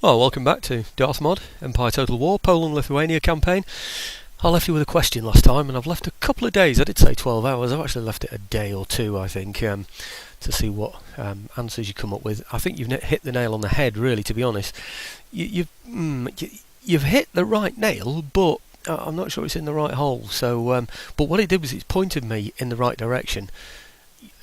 Well, welcome back to Darthmod, Empire Total War, Poland-Lithuania campaign. I left you with a question last time, and I've left a couple of days. I did say 12 hours. I've actually left it a day or two, I think, to see what answers you come up with. I think you've hit the nail on the head, really, to be honest. You've hit the right nail, but I'm not sure it's in the right hole. So, but what it did was it's pointed me in the right direction.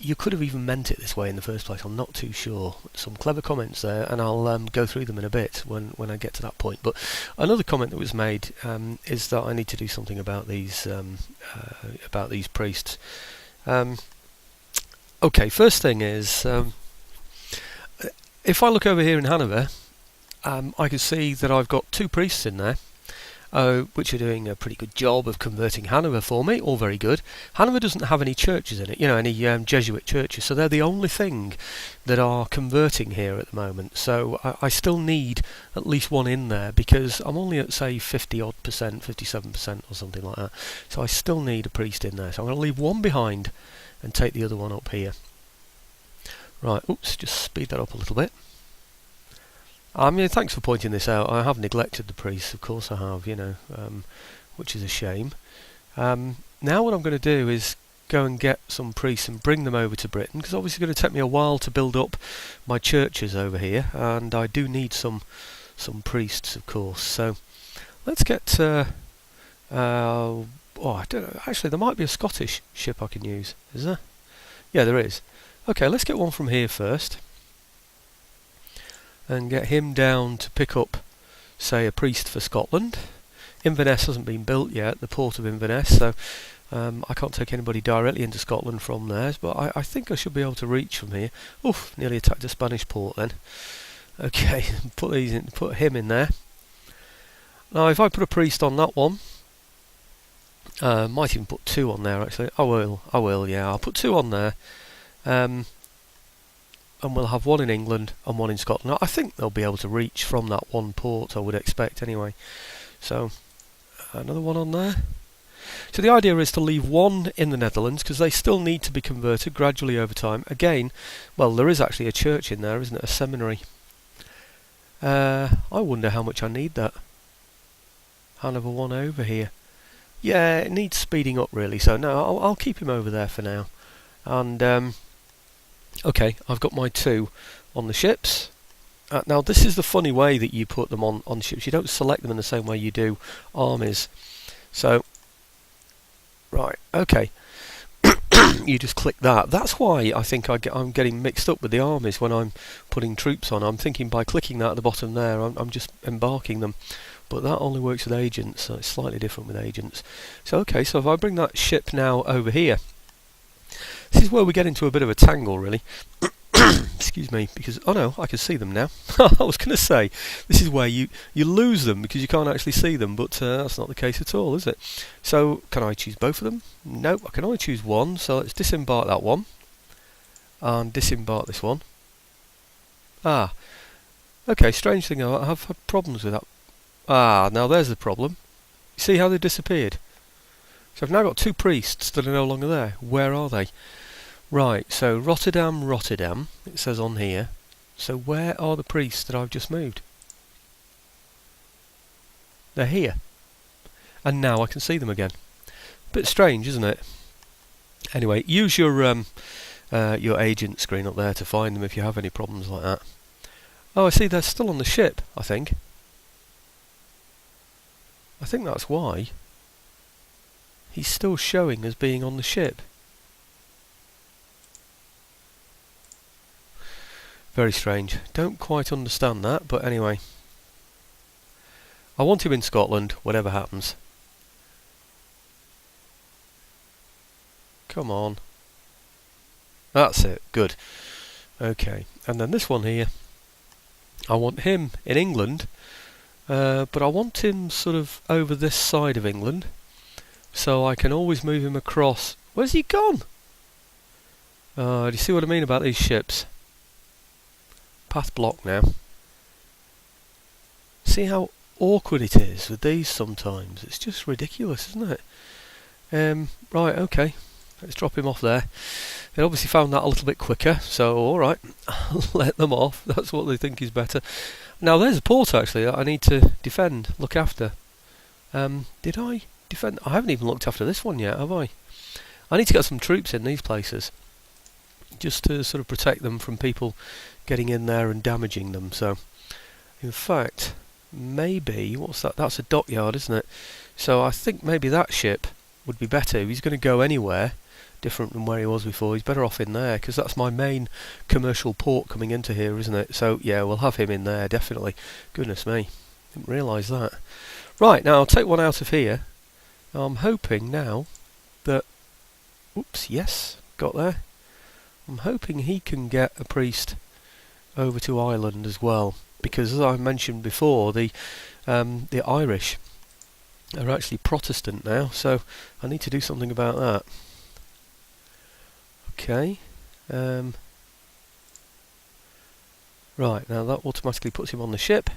You could have even meant it this way in the first place. I'm not too sure. Some clever comments there, and I'll go through them in a bit when I get to that point. But another comment that was made is that I need to do something about these priests. Okay, first thing is, if I look over here in Hanover, I can see that I've got two priests in there, which are doing a pretty good job of converting Hanover for me. All very good. Hanover doesn't have any churches in it, any Jesuit churches, so they're the only thing that are converting here at the moment. So I still need at least one in there, because I'm only at, say, 50-odd percent, 57% or something like that. So I still need a priest in there. So I'm going to leave one behind and take the other one up here. Right, oops, just speed that up a little bit. Thanks for pointing this out. I have neglected the priests, of course I have, which is a shame. Now what I'm going to do is go and get some priests and bring them over to Britain, because obviously it's going to take me a while to build up my churches over here, and I do need some priests, of course. So let's get... I don't know. Actually, there might be a Scottish ship I can use. Is there? Yeah, there is. Okay, let's get one from here first, and get him down to pick up, say, a priest for Scotland. Inverness hasn't been built yet, the port of Inverness, so I can't take anybody directly into Scotland from there, but I think I should be able to reach from here. Oof, nearly attacked a Spanish port then. Okay, put him in there. Now if I put a priest on that one, might even put two on there actually. I will, yeah, I'll put two on there. And we'll have one in England and one in Scotland. I think they'll be able to reach from that one port, I would expect anyway. So, another one on there. So the idea is to leave one in the Netherlands, because they still need to be converted gradually over time. Again, well, there is actually a church in there, isn't it? A seminary. I wonder how much I need that. Hanover one over here. Yeah, it needs speeding up really, so no, I'll keep him over there for now. And, okay, I've got my two on the ships. Now this is the funny way that you put them on ships. You don't select them in the same way you do armies. So, right, okay. You just click that. That's why I think I'm getting mixed up with the armies when I'm putting troops on. I'm thinking by clicking that at the bottom there, I'm just embarking them. But that only works with agents, so it's slightly different with agents. So okay, so if I bring that ship now over here, this is where we get into a bit of a tangle, really. Excuse me, because... oh no, I can see them now. I was going to say, this is where you lose them because you can't actually see them, but that's not the case at all, is it? So, can I choose both of them? Nope, I can only choose one, so let's disembark that one. And disembark this one. Ah. Okay, strange thing, I have had problems with that. Ah, now there's the problem. You see how they disappeared? So I've now got two priests that are no longer there. Where are they? Right, so Rotterdam, it says on here. So where are the priests that I've just moved? They're here. And now I can see them again. Bit strange, isn't it? Anyway, use your agent screen up there to find them if you have any problems like that. Oh, I see they're still on the ship, I think. I think that's why. He's still showing as being on the ship. Very strange. Don't quite understand that, but anyway. I want him in Scotland, whatever happens. Come on. That's it. Good. Okay. And then this one here. I want him in England, but I want him sort of over this side of England, so I can always move him across. Where's he gone? Do you see what I mean about these ships? Path blocked now. See how awkward it is with these sometimes? It's just ridiculous, isn't it? Right, okay. Let's drop him off there. They obviously found that a little bit quicker, so alright, let them off. That's what they think is better. Now there's a port actually that I need to defend, look after. Did I defend? I haven't even looked after this one yet, have I? I need to get some troops in these places, just to sort of protect them from people getting in there and damaging them. So, in fact, maybe, what's that? That's a dockyard, isn't it? So I think maybe that ship would be better. If he's going to go anywhere different from where he was before, he's better off in there, because that's my main commercial port coming into here, isn't it? So yeah, we'll have him in there, definitely. Goodness me, didn't realise that. Right, now I'll take one out of here. I'm hoping now that, oops, yes, got there. I'm hoping he can get a priest over to Ireland as well, because as I mentioned before, the Irish are actually Protestant now, so I need to do something about that. Okay. Right, now that automatically puts him on the ship.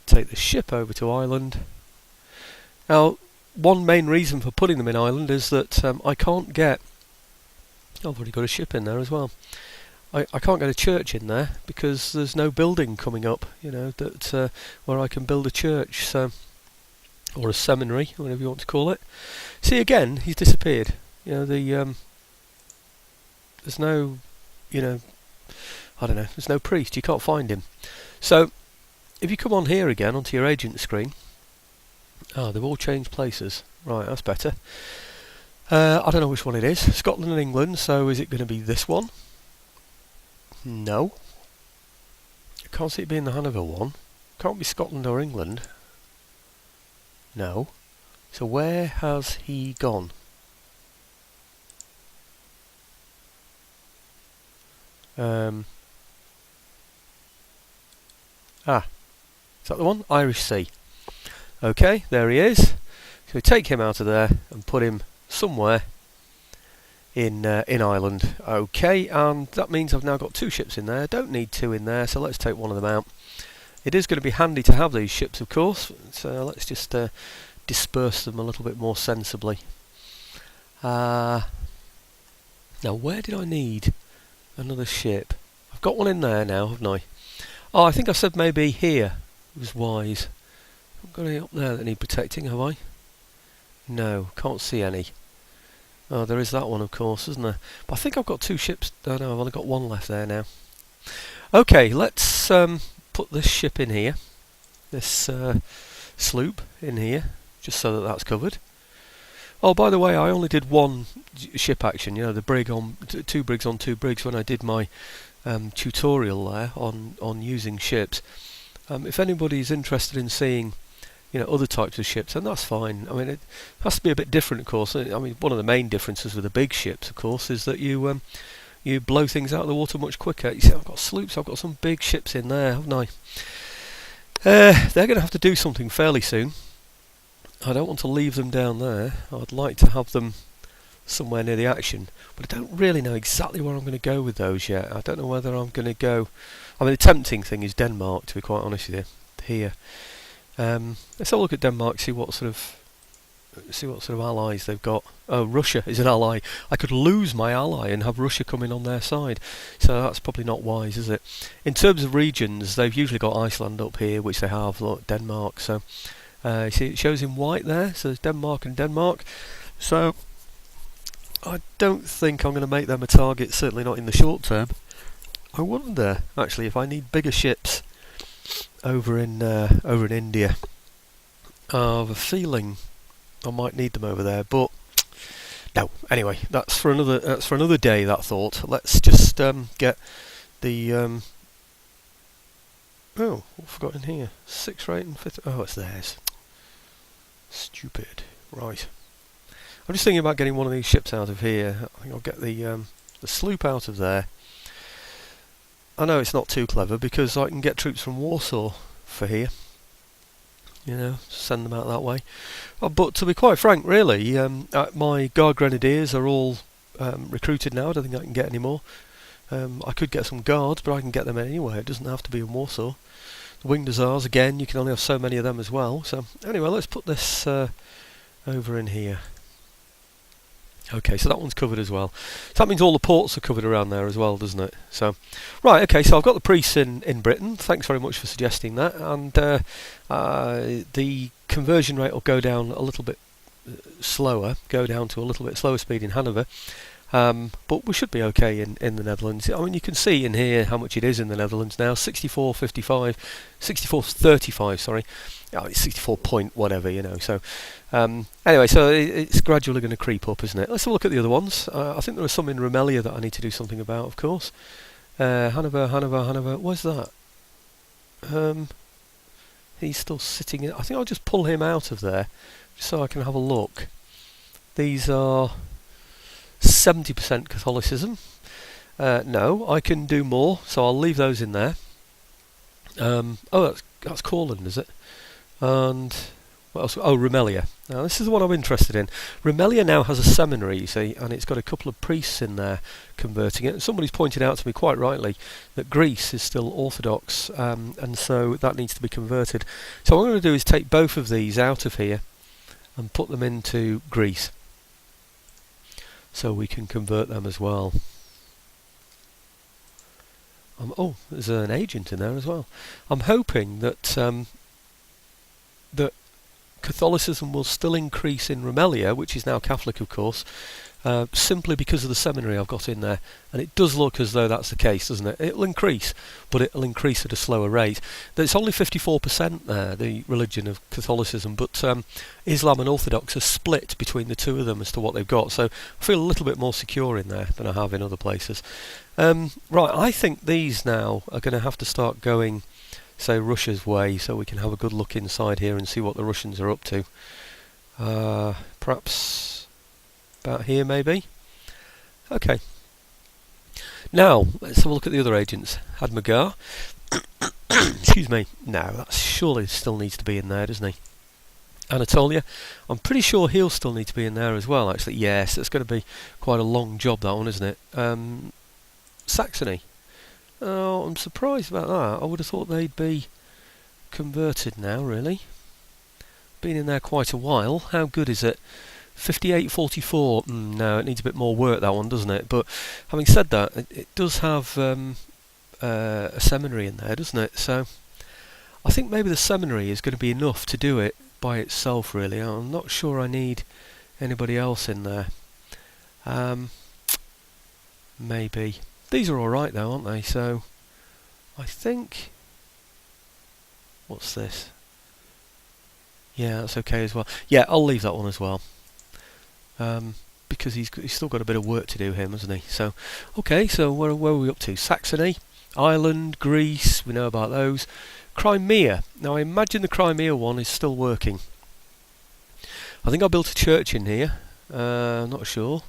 Take the ship over to Ireland. Now, one main reason for putting them in Ireland is that I can't get... I've already got a ship in there as well. I can't get a church in there because there's no building coming up, you know, that where I can build a church, so, or a seminary, whatever you want to call it. See, again, he's disappeared. You know, the there's no, you know, I don't know, there's no priest, you can't find him. So, if you come on here again, onto your agent screen, they've all changed places. Right, that's better. I don't know which one it is. Scotland and England, so is it going to be this one? No. I can't see it being the Hanover one. Can't be Scotland or England. No. So where has he gone? Is that the one? Irish Sea. Okay, there he is. So we take him out of there and put him somewhere in Ireland. Okay, and that means I've now got 2 ships in there. Don't need 2 in there, so let's take one of them out. It is going to be handy to have these ships, of course, so let's just disperse them a little bit more sensibly. Now, where did I need another ship? I've got one in there now, haven't I? Oh, I think I said maybe here was wise. I've got any up there that need protecting, have I? No, can't see any. Oh, there is that one, of course, isn't there? But I think I've got 2 ships. No, I've only got 1 left there now. Okay, let's put this ship in here. This sloop in here, just so that that's covered. Oh, by the way, I only did 1 ship action, you know, the brig on 2 brigs on 2 brigs when I did my tutorial there on using ships. If anybody's interested in seeing, you know, other types of ships, then that's fine. I mean, it has to be a bit different, of course. I mean, one of the main differences with the big ships, of course, is that you blow things out of the water much quicker. You see, I've got sloops, I've got some big ships in there, haven't I? They're going to have to do something fairly soon. I don't want to leave them down there. I'd like to have them somewhere near the action, but I don't really know exactly where I'm going to go with those yet. I don't know whether I'm going to go... I mean, the tempting thing is Denmark, to be quite honest with you, here. Let's have a look at Denmark, see what sort of allies they've got. Oh, Russia is an ally. I could lose my ally and have Russia coming on their side, so that's probably not wise, is it? In terms of regions, they've usually got Iceland up here, which they have. Look, Denmark. So you see, it shows in white there. So there's Denmark and Denmark. So I don't think I'm going to make them a target. Certainly not in the short term. I wonder actually if I need bigger ships over in India. I have a feeling I might need them over there, but no. Anyway, that's for another day. That thought. Let's just get the oh, what have I got in here? 6 rate and 5th. Oh, it's theirs. Stupid. Right. I'm just thinking about getting one of these ships out of here. I think I'll get the sloop out of there. I know it's not too clever because I can get troops from Warsaw for here. You know, send them out that way. But to be quite frank, really, my Guard Grenadiers are all recruited now. I don't think I can get any more. I could get some guards, but I can get them anywhere. It doesn't have to be in Warsaw. The Winged Hussars, again, you can only have so many of them as well. So anyway, let's put this over in here. Okay, so that one's covered as well. So that means all the ports are covered around there as well, doesn't it? So, right, okay, so I've got the priests in Britain. Thanks very much for suggesting that. And the conversion rate will go down a little bit slower, go down to a little bit slower speed in Hanover. But we should be okay in the Netherlands. I mean, you can see in here how much it is in the Netherlands now. 64.55, 64.35, sorry. Oh, it's 64 point whatever, you know. So anyway, so it's gradually going to creep up, isn't it? Let's have a look at the other ones. I think there are some in Remelia that I need to do something about, of course. Hanover. Where's that? He's still sitting in. I think I'll just pull him out of there, just so I can have a look. These are 70% Catholicism. No, I can do more, so I'll leave those in there. Oh, that's Courland, is it? And what else? Oh, Remelia. Now this is the one I'm interested in. Remelia now has a seminary, you see, and it's got a couple of priests in there converting it. And somebody's pointed out to me quite rightly that Greece is still Orthodox, and so that needs to be converted. So what I'm going to do is take both of these out of here and put them into Greece, so we can convert them as well. Oh, there's an agent in there as well. I'm hoping that that Catholicism will still increase in Remelia, which is now Catholic, of course, simply because of the seminary I've got in there. And it does look as though that's the case, doesn't it? It'll increase, but it'll increase at a slower rate. It's only 54% there, the religion of Catholicism, but Islam and Orthodox are split between the two of them as to what they've got. So I feel a little bit more secure in there than I have in other places. Right, I think these now are going to have to start going, say, Russia's way, so we can have a good look inside here and see what the Russians are up to. Perhaps about here, maybe. Okay. Now let's have a look at the other agents. Hadmagar. Excuse me. No, that surely still needs to be in there, doesn't he? Anatolia. I'm pretty sure he'll still need to be in there as well. Actually, yes. It's going to be quite a long job, that one, isn't it? Saxony. Oh, I'm surprised about that. I would have thought they'd be converted now, really. Been in there quite a while. How good is it? 58.44. No, it needs a bit more work, that one, doesn't it? But having said that, it does have a seminary in there, doesn't it? So I think maybe the seminary is going to be enough to do it by itself, really. I'm not sure I need anybody else in there. Maybe. These are alright though, aren't they? So I think... What's this? Yeah, that's okay as well. Yeah, I'll leave that one as well. Because he's still got a bit of work to do, him, hasn't he? So, okay, so where are we up to? Saxony, Ireland, Greece, we know about those. Crimea. Now I imagine the Crimea one is still working. I think I built a church in here. I'm not sure.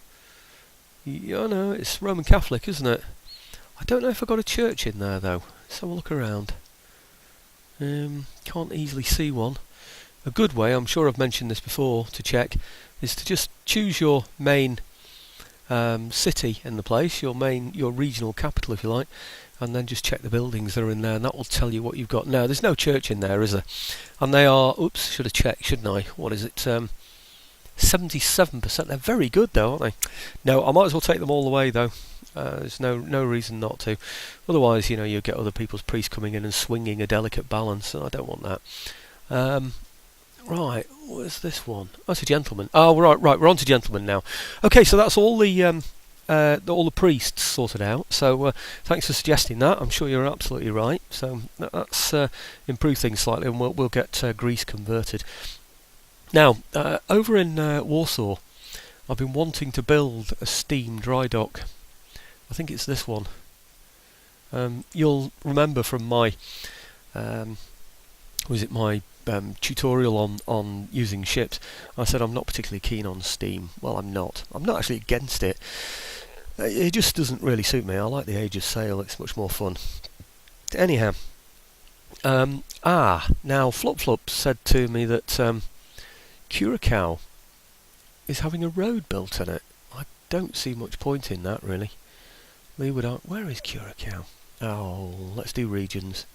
Yeah, no, it's Roman Catholic, isn't it? I don't know if I got a church in there though. Let's have a look around. Can't easily see one. A good way, I'm sure I've mentioned this before, to check is to just choose your main city in the place, your regional capital, if you like, and then just check the buildings that are in there, and that will tell you what you've got. Now, there's no church in there, is there? And they are. Oops, should have checked, shouldn't I? What is it? 77%. They're very good though, aren't they? No, I might as well take them all away though. There's no reason not to. Otherwise, you get other people's priests coming in and swinging a delicate balance, and I don't want that. Right, where's this one? Oh, it's a gentleman. Oh, right, we're on to gentlemen now. Okay, so that's all the priests sorted out. So thanks for suggesting that. I'm sure you're absolutely right. So that's improved things slightly, and we'll get Greece converted. Now, over in Warsaw, I've been wanting to build a steam dry dock. I think it's this one. You'll remember from my tutorial on using ships, I said I'm not particularly keen on steam. Well, I'm not. I'm not actually against it. It just doesn't really suit me. I like the Aegis sail. It's much more fun. Anyhow, now Flop said to me that Curacao is having a road built in it. I don't see much point in that, really. Where is Curacao? Oh, let's do regions.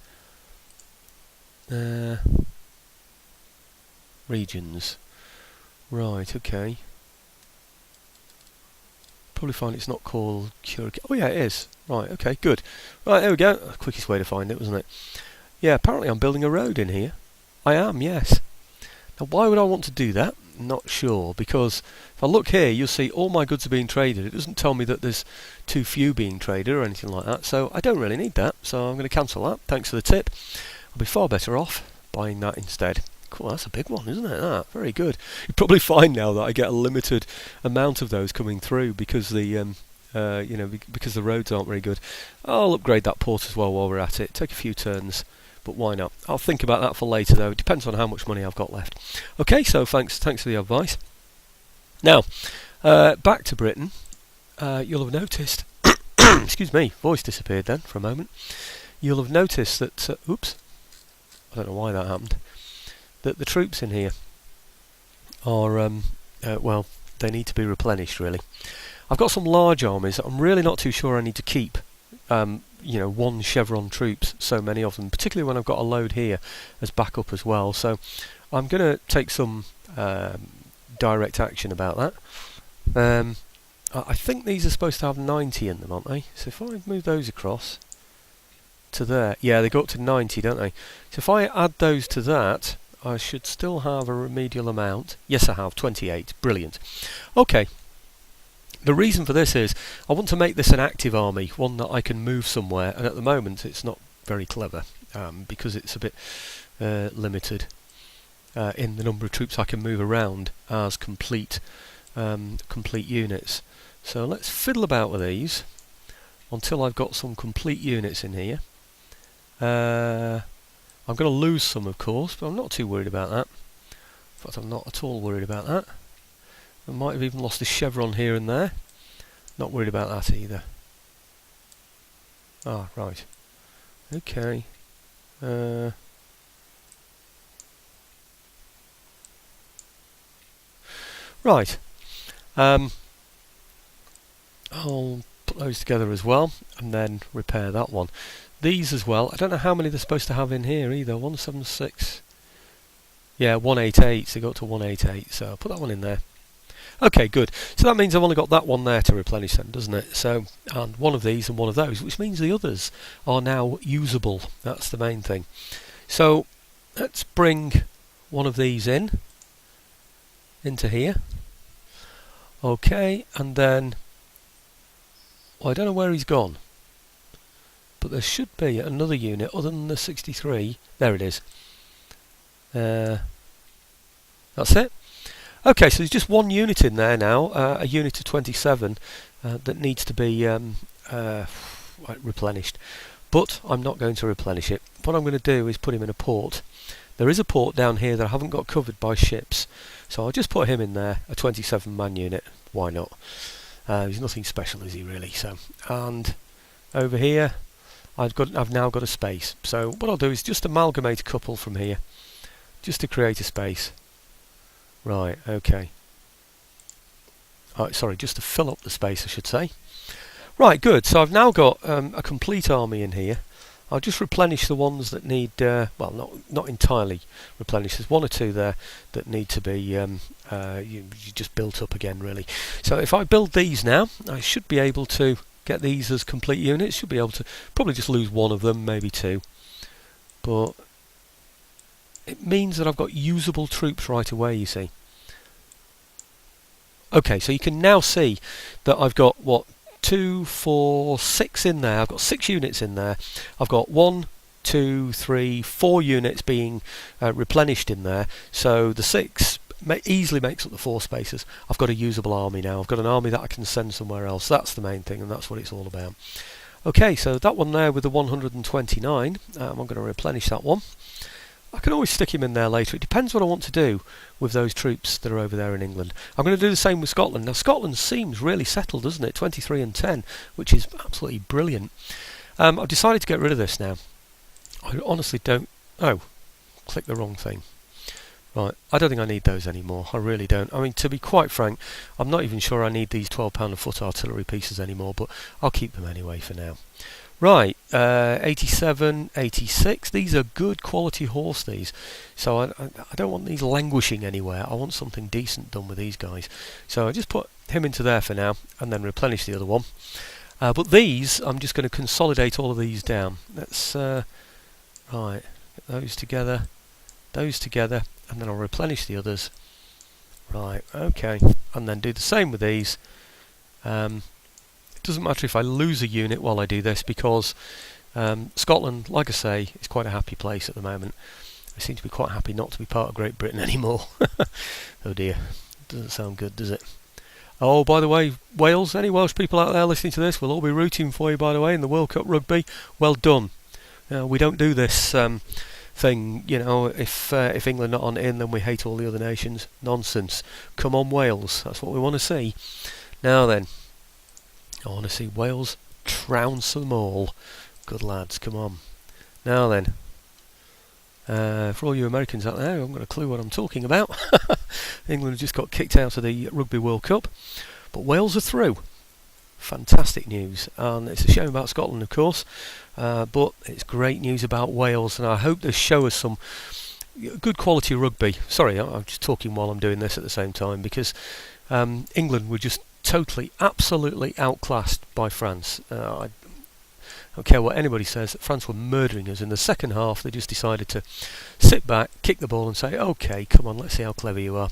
Regions. Right, okay. Probably find it's not called Curacao. Oh yeah, it is. Right, okay, good. Right, there we go. Quickest way to find it, wasn't it? Yeah, apparently I'm building a road in here. I am, yes. Now why would I want to do that? Not sure, because if I look here you'll see all my goods are being traded. It doesn't tell me that there's too few being traded or anything like that, so I don't really need that, so I'm going to cancel that. Thanks for the tip. I'll be far better off buying that instead. Cool, that's a big one, isn't it? That very good. You probably find now that I get a limited amount of those coming through because the because the roads aren't very good. I'll upgrade that port as well while we're at it. Take a few turns, but why not? I'll think about that for later though. It depends on how much money I've got left. Okay, so thanks for the advice. Now, back to Britain. You'll have noticed. Excuse me, voice disappeared then for a moment. You'll have noticed that. Oops, I don't know why that happened. That the troops in here are well, they need to be replenished really. I've got some large armies that I'm really not too sure I need to keep. One chevron troops, so many of them, particularly when I've got a load here as backup as well. So I'm going to take some direct action about that. I think these are supposed to have 90 in them, aren't they? So if I move those across to there, yeah, they go up to 90, don't they? So if I add those to that, I should still have a remedial amount. Yes, I have 28. Brilliant. Okay. The reason for this is I want to make this an active army, one that I can move somewhere, and at the moment it's not very clever because it's a bit limited in the number of troops I can move around as complete units. So let's fiddle about with these until I've got some complete units in here. I'm going to lose some, of course, but I'm not too worried about that. In fact, I'm not at all worried about that. I might have even lost a chevron here and there. Not worried about that either. Ah, right. Okay. Right. I'll put those together as well, and then repair that one. These as well. I don't know how many they're supposed to have in here either. 176. Yeah, 188. So they go up to 188. So I'll put that one in there. Okay, good. So that means I've only got that one there to replenish then, doesn't it? So, and one of these and one of those, which means the others are now usable. That's the main thing. So let's bring one of these into here. Okay, and then I don't know where he's gone, but there should be another unit other than the 63. There it is. That's it. Okay, so there's just one unit in there now, a unit of 27 that needs to be replenished. But I'm not going to replenish it. What I'm going to do is put him in a port. There is a port down here that I haven't got covered by ships, so I'll just put him in there, a 27-man unit. Why not? He's nothing special, is he really? So, and over here, I've now got a space. So what I'll do is just amalgamate a couple from here, just to create a space. Right, okay. Sorry, just to fill up the space, I should say. Right, good. So I've now got a complete army in here. I'll just replenish the ones that need, well, not entirely replenish. There's one or two there that need to be you just built up again, really. So if I build these now, I should be able to get these as complete units. Should be able to probably just lose one of them, maybe two. But it means that I've got usable troops right away, you see. Okay, so you can now see that I've got, what, 2, 4, 6 in there. I've got 6 units in there. I've got 1, 2, 3, 4 units being replenished in there. So the 6 easily makes up the 4 spaces. I've got a usable army now. I've got an army that I can send somewhere else. That's the main thing, and that's what it's all about. Okay, so that one there with the 129, I'm going to replenish that one. I can always stick him in there later. It depends what I want to do with those troops that are over there in England. I'm going to do the same with Scotland. Now Scotland seems really settled, doesn't it? 23 and 10, which is absolutely brilliant. I've decided to get rid of this now. I honestly don't... Oh, click the wrong thing. Right, I don't think I need those anymore. I really don't. I mean, to be quite frank, I'm not even sure I need these 12-pound a foot artillery pieces anymore, but I'll keep them anyway for now. Right, 87, 86. These are good quality horse, these. So I don't want these languishing anywhere. I want something decent done with these guys. So I just put him into there for now, and then replenish the other one. But these, I'm just going to consolidate all of these down. Let's right, get those together, and then I'll replenish the others. Right, okay, and then do the same with these. It doesn't matter if I lose a unit while I do this, because Scotland, like I say, is quite a happy place at the moment. They seem to be quite happy not to be part of Great Britain anymore. Oh dear, doesn't sound good, does it? Oh, by the way, Wales, any Welsh people out there listening to this, we'll all be rooting for you, by the way, in the World Cup rugby. Well done. We don't do this thing, you know, if England not on in, then we hate all the other nations. Nonsense. Come on, Wales. That's what we want to see. Now then, I want to see Wales trounce them all. Good lads, come on. Now then, for all you Americans out there who haven't got a clue what I'm talking about, England have just got kicked out of the Rugby World Cup, but Wales are through. Fantastic news, and it's a shame about Scotland, of course, but it's great news about Wales, and I hope they show us some good quality rugby. Sorry, I'm just talking while I'm doing this at the same time, because England were just totally, absolutely outclassed by France. I don't care what anybody says, France were murdering us in the second half. They just decided to sit back, kick the ball and say, okay, come on, let's see how clever you are.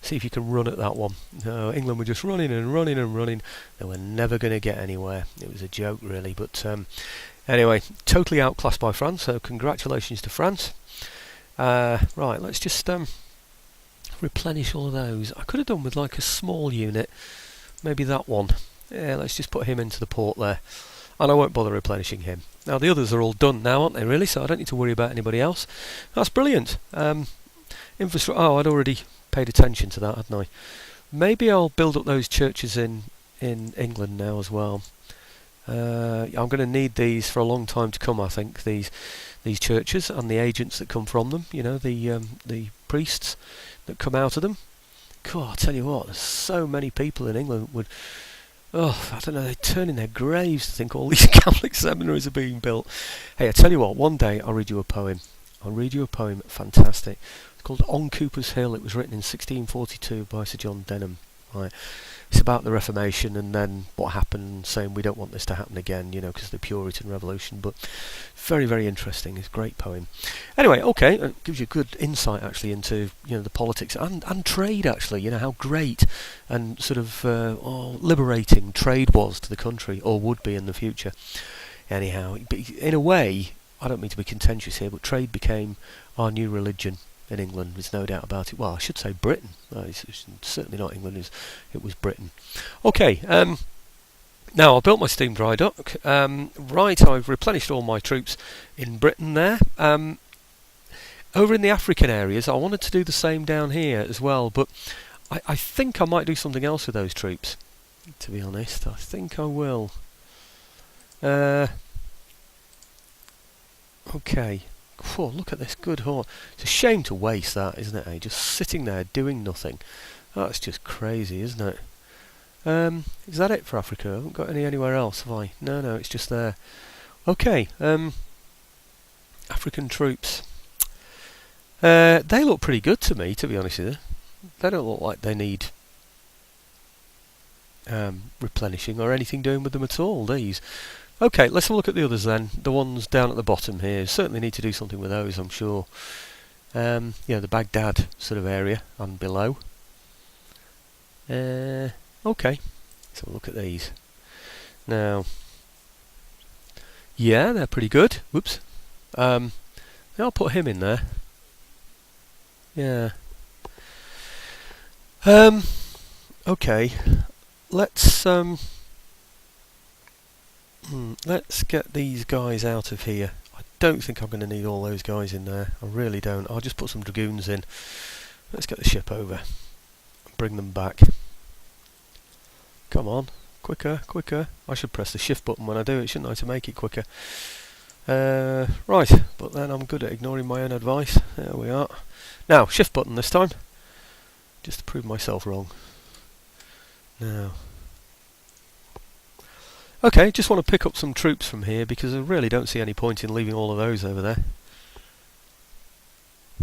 See if you can run at that one. No, England were just running and running and running. They were never going to get anywhere. It was a joke, really. But anyway, totally outclassed by France, so congratulations to France. Right, let's just replenish all of those. I could have done with like a small unit. Maybe that one. Yeah, let's just put him into the port there. And I won't bother replenishing him. Now the others are all done now, aren't they, really? So I don't need to worry about anybody else. That's brilliant. Infrastructure. Oh, I'd already paid attention to that, hadn't I? Maybe I'll build up those churches in England now as well. I'm going to need these for a long time to come, I think, these churches and the agents that come from them, you know, the priests that come out of them. God, I tell you what, there's so many people in England would... Oh, I don't know, they turn in their graves to think all these Catholic seminaries are being built. Hey, I tell you what, one day I'll read you a poem. Fantastic. It's called On Cooper's Hill. It was written in 1642 by Sir John Denham. Right. It's about the Reformation and then what happened, saying we don't want this to happen again, you know, because of the Puritan Revolution. But very, very interesting. It's a great poem. Anyway, okay, it gives you a good insight actually into, you know, the politics and trade actually. You know how great and sort of liberating trade was to the country, or would be in the future. Anyhow, in a way, I don't mean to be contentious here, but trade became our new religion in England. There's no doubt about it. Well, I should say Britain. It's certainly not England. It was Britain. Okay. Now I've built my steam dry dock. Right, I've replenished all my troops in Britain there. Over in the African areas, I wanted to do the same down here as well, but I think I might do something else with those troops. To be honest, I think I will. Okay. Whoa, look at this good horse. It's a shame to waste that, isn't it? Eh? Just sitting there doing nothing. That's just crazy, isn't it? Is that it for Africa? I haven't got anywhere else, have I? No, it's just there. Okay. African troops. They look pretty good to me, to be honest with you. They don't look like they need replenishing or anything doing with them at all, these. Okay, let's have a look at the others then. The ones down at the bottom here. Certainly need to do something with those, I'm sure. The Baghdad sort of area and below. Okay, let's have a look at these. Now, yeah, they're pretty good. Whoops. I'll put him in there. Yeah. Okay. Let's get these guys out of here. I don't think I'm going to need all those guys in there. I really don't. I'll just put some dragoons in. Let's get the ship over. Bring them back. Come on. Quicker. I should press the shift button when I do it, shouldn't I, to make it quicker. Right, but then I'm good at ignoring my own advice. There we are. Now, shift button this time. Just to prove myself wrong. Now. Okay, just want to pick up some troops from here because I really don't see any point in leaving all of those over there.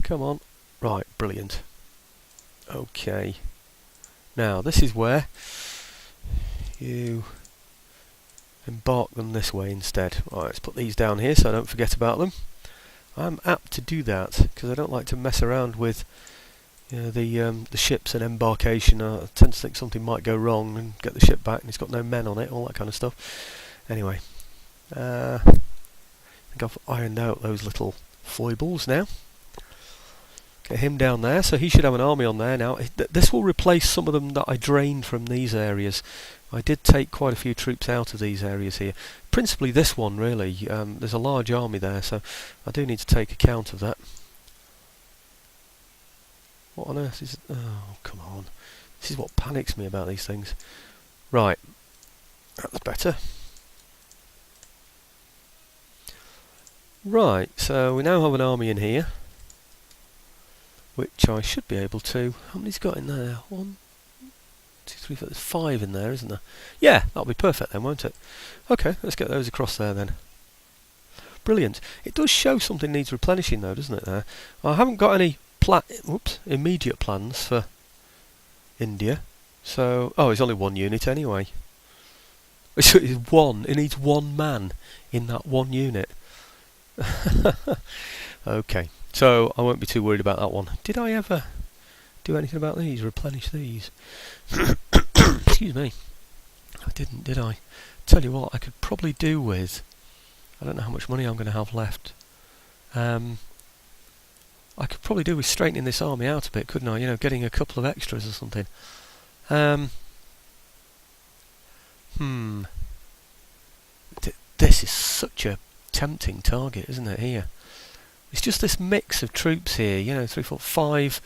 Come on. Right, brilliant. Okay. Now, this is where you embark them this way instead. Right, let's put these down here so I don't forget about them. I'm apt to do that because I don't like to mess around with the ships and embarkation. I tend to think something might go wrong and get the ship back and it's got no men on it, all that kind of stuff. Anyway, I think I've ironed out those little foibles now. Get him down there, so he should have an army on there now. This will replace some of them that I drained from these areas. I did take quite a few troops out of these areas here. Principally this one, really. There's a large army there, so I do need to take account of that. What on earth is... Oh, come on. This is what panics me about these things. Right. That's better. Right, so we now have an army in here, which I should be able to... How many's got in there? 1, 2, 3, 4... There's 5 in there, isn't there? Yeah, that'll be perfect then, won't it? Okay, let's get those across there then. Brilliant. It does show something needs replenishing though, doesn't it there? I haven't got any immediate plans for India. So... Oh, it's only 1 unit anyway. It's one. It needs 1 man in that 1 unit. Okay, so I won't be too worried about that one. Did I ever do anything about these? Replenish these? Excuse me. I didn't, did I? Tell you what, I could probably do with... I don't know how much money I'm going to have left. I could probably do with straightening this army out a bit, couldn't I? You know, getting a couple of extras or something. This is such a tempting target, isn't it, here? It's just this mix of troops here, you know, 3, 4, 5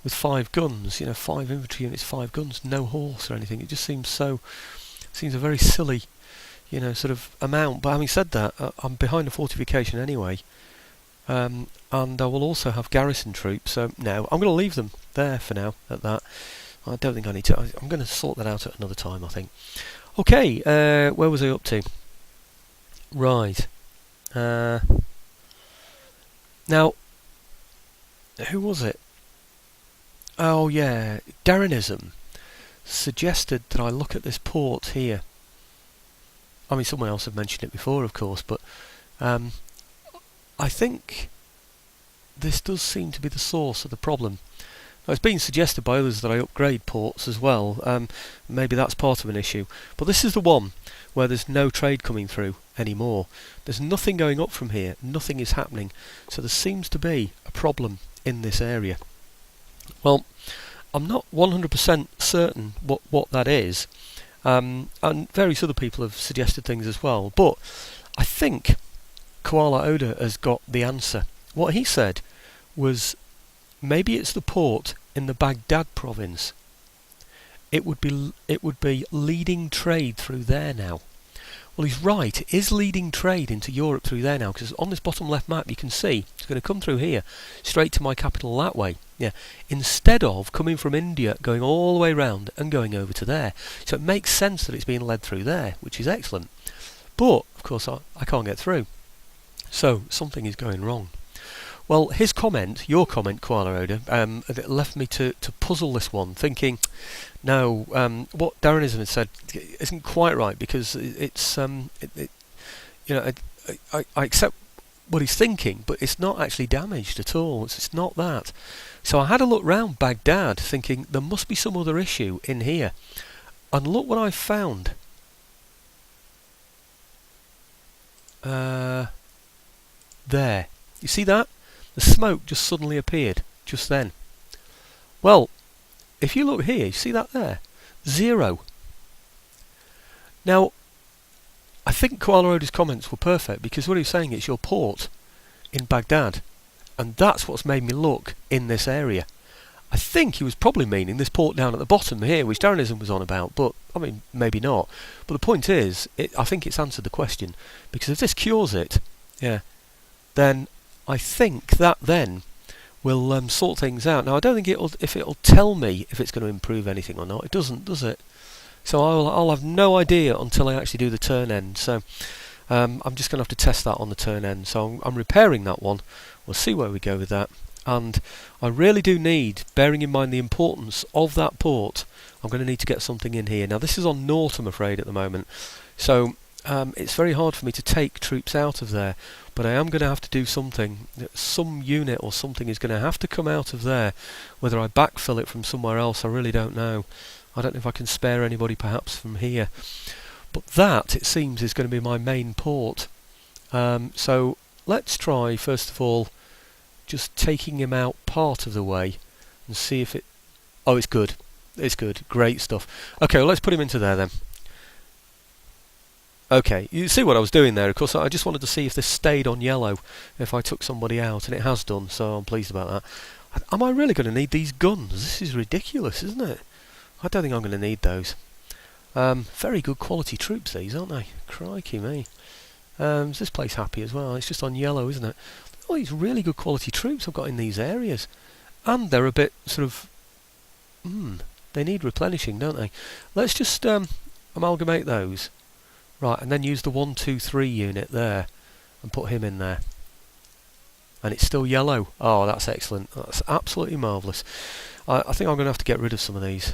with 5 guns, you know, 5 infantry units, 5 guns, no horse or anything. It just seems a very silly, you know, sort of amount. But having said that, I'm behind a fortification anyway, and I will also have garrison troops, so no, I'm going to leave them there for now at that. I don't think I need to. I'm going to sort that out at another time, I think. Okay, where was I up to? Right. Now, who was it? Oh yeah, Darwinism suggested that I look at this port here. I mean, someone else had mentioned it before, of course, but I think this does seem to be the source of the problem. Now, it's been suggested by others that I upgrade ports as well. Maybe that's part of an issue. But this is the one where there's no trade coming through anymore. There's nothing going up from here. Nothing is happening. So there seems to be a problem in this area. Well, I'm not 100% certain what that is. And various other people have suggested things as well. But I think Koala Oda has got the answer. What he said was... Maybe it's the port in the Baghdad province. It would be leading trade through there now. Well, he's right. It is leading trade into Europe through there now, because on this bottom left map you can see it's going to come through here, straight to my capital that way. Yeah, instead of coming from India, going all the way round and going over to there. So it makes sense that it's being led through there, which is excellent. But of course I can't get through. So something is going wrong. Well, his comment, your comment, Koala Oda, left me to puzzle this one, thinking, no, what Darwinism had said isn't quite right, because it's, you know, I accept what he's thinking, but it's not actually damaged at all. It's not that. So I had a look round Baghdad, thinking there must be some other issue in here, and look what I found. There, you see that? The smoke just suddenly appeared, just then. Well, if you look here, you see that there? 0. Now, I think Koala Oda's comments were perfect, because what he was saying is your port in Baghdad, and that's what's made me look in this area. I think he was probably meaning this port down at the bottom here, which Darwinism was on about, but, I mean, maybe not. But the point is, I think it's answered the question, because if this cures it, yeah, then... I think that then will sort things out. Now I don't think it'll tell me if it's going to improve anything or not. It doesn't, does it? So I'll have no idea until I actually do the turn end. So I'm just going to have to test that on the turn end. So I'm repairing that one. We'll see where we go with that, and I really do need, bearing in mind the importance of that port, I'm going to need to get something in here. Now this is on Naught, I'm afraid, at the moment, so it's very hard for me to take troops out of there, but I am going to have to do something. Some unit or something is going to have to come out of there. Whether I backfill it from somewhere else, I really don't know. I don't know if I can spare anybody perhaps from here. But that, it seems, is going to be my main port. So let's try, first of all, just taking him out part of the way and see if it... Oh, it's good. It's good. Great stuff. Okay, well, let's put him into there then. Okay, you see what I was doing there. Of course, I just wanted to see if this stayed on yellow if I took somebody out, and it has done, so I'm pleased about that. Am I really going to need these guns? This is ridiculous, isn't it? I don't think I'm going to need those. Very good quality troops, these, aren't they? Crikey me. Is this place happy as well? It's just on yellow, isn't it? Oh, these really good quality troops I've got in these areas. And they're a bit sort of... they need replenishing, don't they? Let's just amalgamate those. Right, and then use the 1, 2, 3 unit there and put him in there. And it's still yellow. Oh, that's excellent. That's absolutely marvellous. I think I'm going to have to get rid of some of these.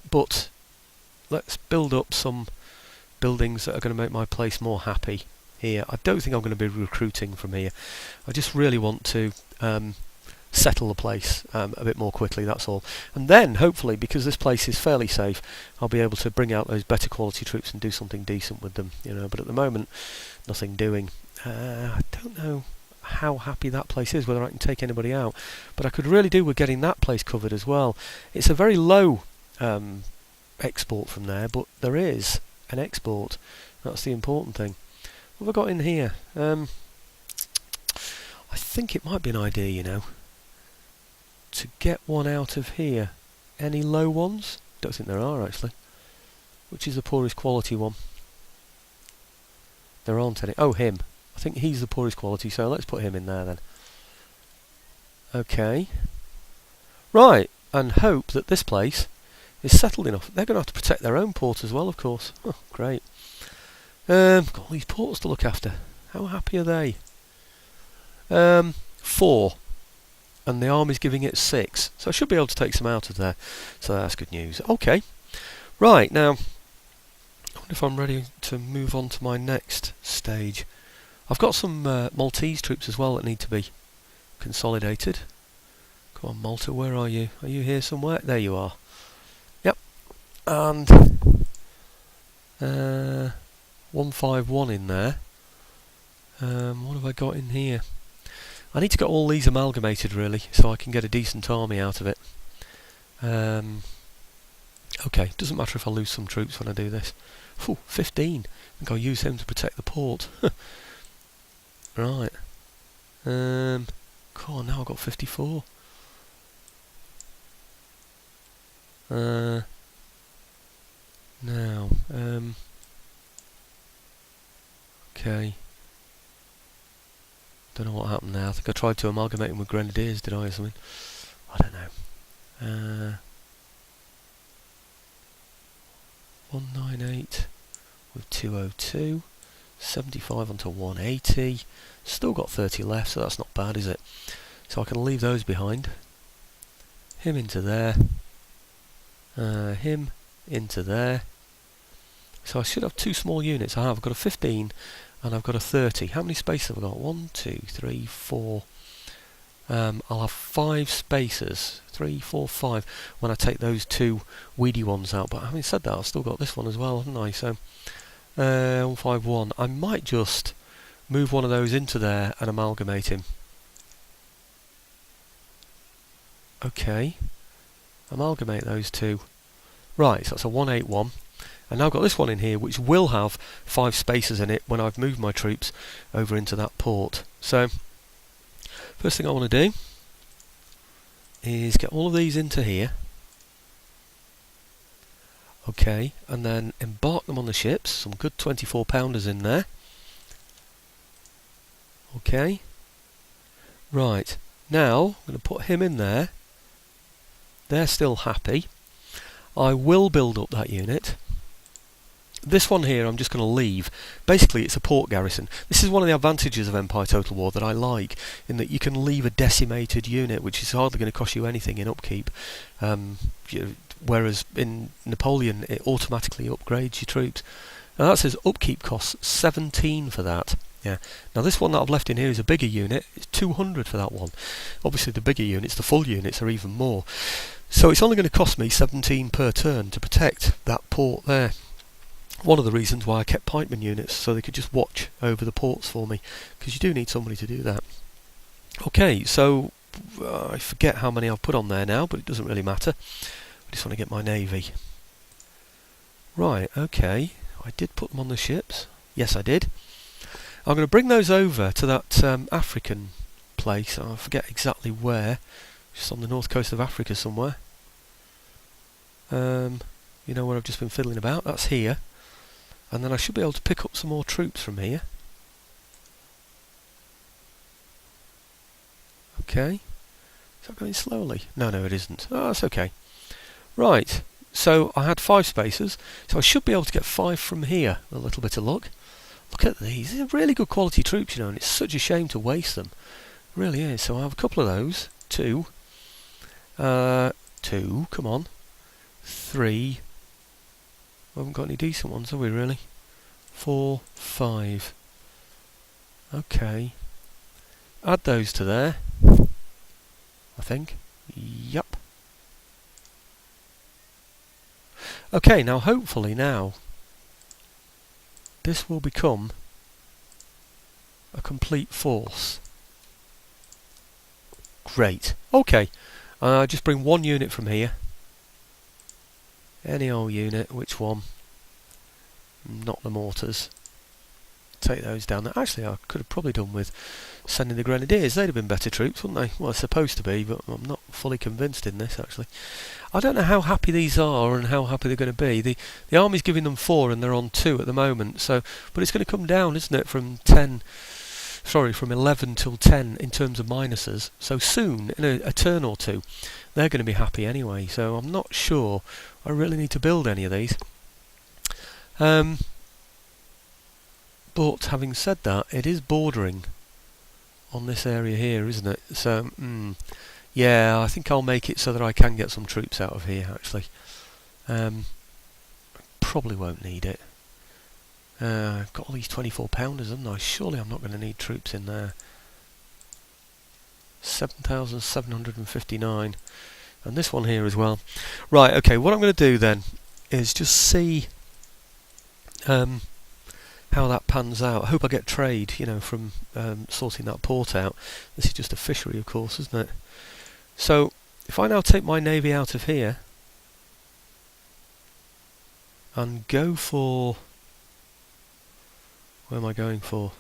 But let's build up some buildings that are going to make my place more happy here. I don't think I'm going to be recruiting from here. I just really want to settle the place a bit more quickly, that's all. And then, hopefully, because this place is fairly safe, I'll be able to bring out those better quality troops and do something decent with them, you know. But at the moment, nothing doing. I don't know how happy that place is, whether I can take anybody out. But I could really do with getting that place covered as well. It's a very low export from there, but there is an export. That's the important thing. What have I got in here? I think it might be an idea, you know, to get one out of here. Any low ones? Don't think there are, actually. Which is the poorest quality one? There aren't any. Oh, him. I think he's the poorest quality, so let's put him in there then. Okay. Right, and hope that this place is settled enough. They're going to have to protect their own port as well, of course. Oh, great. Got all these ports to look after. How happy are they? 4. And the army's giving it 6. So I should be able to take some out of there. So that's good news. Okay. Right, now, I wonder if I'm ready to move on to my next stage. I've got some Maltese troops as well that need to be consolidated. Come on, Malta, where are you? Are you here somewhere? There you are. Yep. And 151 in there. What have I got in here? I need to get all these amalgamated, really, so I can get a decent army out of it. Okay, doesn't matter if I lose some troops when I do this. Phew, 15. I think I'll use him to protect the port. Right. Come on, now I've got 54. Now, okay. Don't know what happened there. I think I tried to amalgamate him with Grenadiers, did I, or something? I don't know. 198 with 202. 75 onto 180. Still got 30 left, so that's not bad, is it? So I can leave those behind. Him into there. Him into there. So I should have 2 small units. I have. I've got a 15 and I've got a 30. How many spaces have I got? 1, 2, 3, 4. I'll have 5 spaces. 3, 4, 5 when I take those 2 weedy ones out. But having said that, I've still got this one as well, haven't I? So 151. I might just move one of those into there and amalgamate him. Okay. Amalgamate those 2. Right, so that's a 181. And now I've got this one in here, which will have 5 spaces in it when I've moved my troops over into that port. So, first thing I want to do is get all of these into here. Okay, and then embark them on the ships. Some good 24-pounders in there. Okay. Right, now I'm going to put him in there. They're still happy. I will build up that unit. This one here I'm just going to leave. Basically it's a port garrison. This is one of the advantages of Empire Total War that I like, in that you can leave a decimated unit which is hardly going to cost you anything in upkeep, whereas in Napoleon it automatically upgrades your troops. Now that says upkeep costs 17 for that. Yeah. Now this one that I've left in here is a bigger unit. It's 200 for that one. Obviously the bigger units, the full units, are even more. So it's only going to cost me 17 per turn to protect that port there. One of the reasons why I kept pikeman units, so they could just watch over the ports for me, because you do need somebody to do that. Okay, so I forget how many I've put on there now, but it doesn't really matter. I just want to get my navy. Right, okay, I did put them on the ships. Yes, I did. I'm going to bring those over to that African place. I forget exactly where. Just on the north coast of Africa somewhere. You know where I've just been fiddling about? That's here. And then I should be able to pick up some more troops from here. Okay. Is that going slowly? No, it isn't. Oh, that's okay. Right. So I had 5 spaces. So I should be able to get 5 from here. A little bit of luck. Look at these. These are really good quality troops, you know, and it's such a shame to waste them. It really is. So I have a couple of those. 2. 2. Come on. 3. We haven't got any decent ones, have we, really? 4, 5. Okay. Add those to there. I think. Yep. Okay, now hopefully now this will become a complete force. Great. Okay. Just bring 1 unit from here. Any old unit, which one? Not the mortars. Take those down there. Actually, I could have probably done with sending the grenadiers. They'd have been better troops, wouldn't they? Well, they're supposed to be, but I'm not fully convinced in this, actually. I don't know how happy these are and how happy they're going to be. The army's giving them 4 and they're on 2 at the moment. So, but it's going to come down, isn't it, from 11 till 10 in terms of minuses. So soon, in a turn or two, they're going to be happy anyway. So I'm not sure I really need to build any of these. But having said that, it is bordering on this area here, isn't it? So, yeah, I think I'll make it so that I can get some troops out of here, actually. Probably won't need it. I've got all these 24 pounders, haven't I? Surely I'm not going to need troops in there. 7,759. And this one here as well. Right, okay, what I'm going to do then is just see how that pans out. I hope I get trade, you know, from sorting that port out. This is just a fishery, of course, isn't it? So, if I now take my navy out of here and go for... Where am I going for?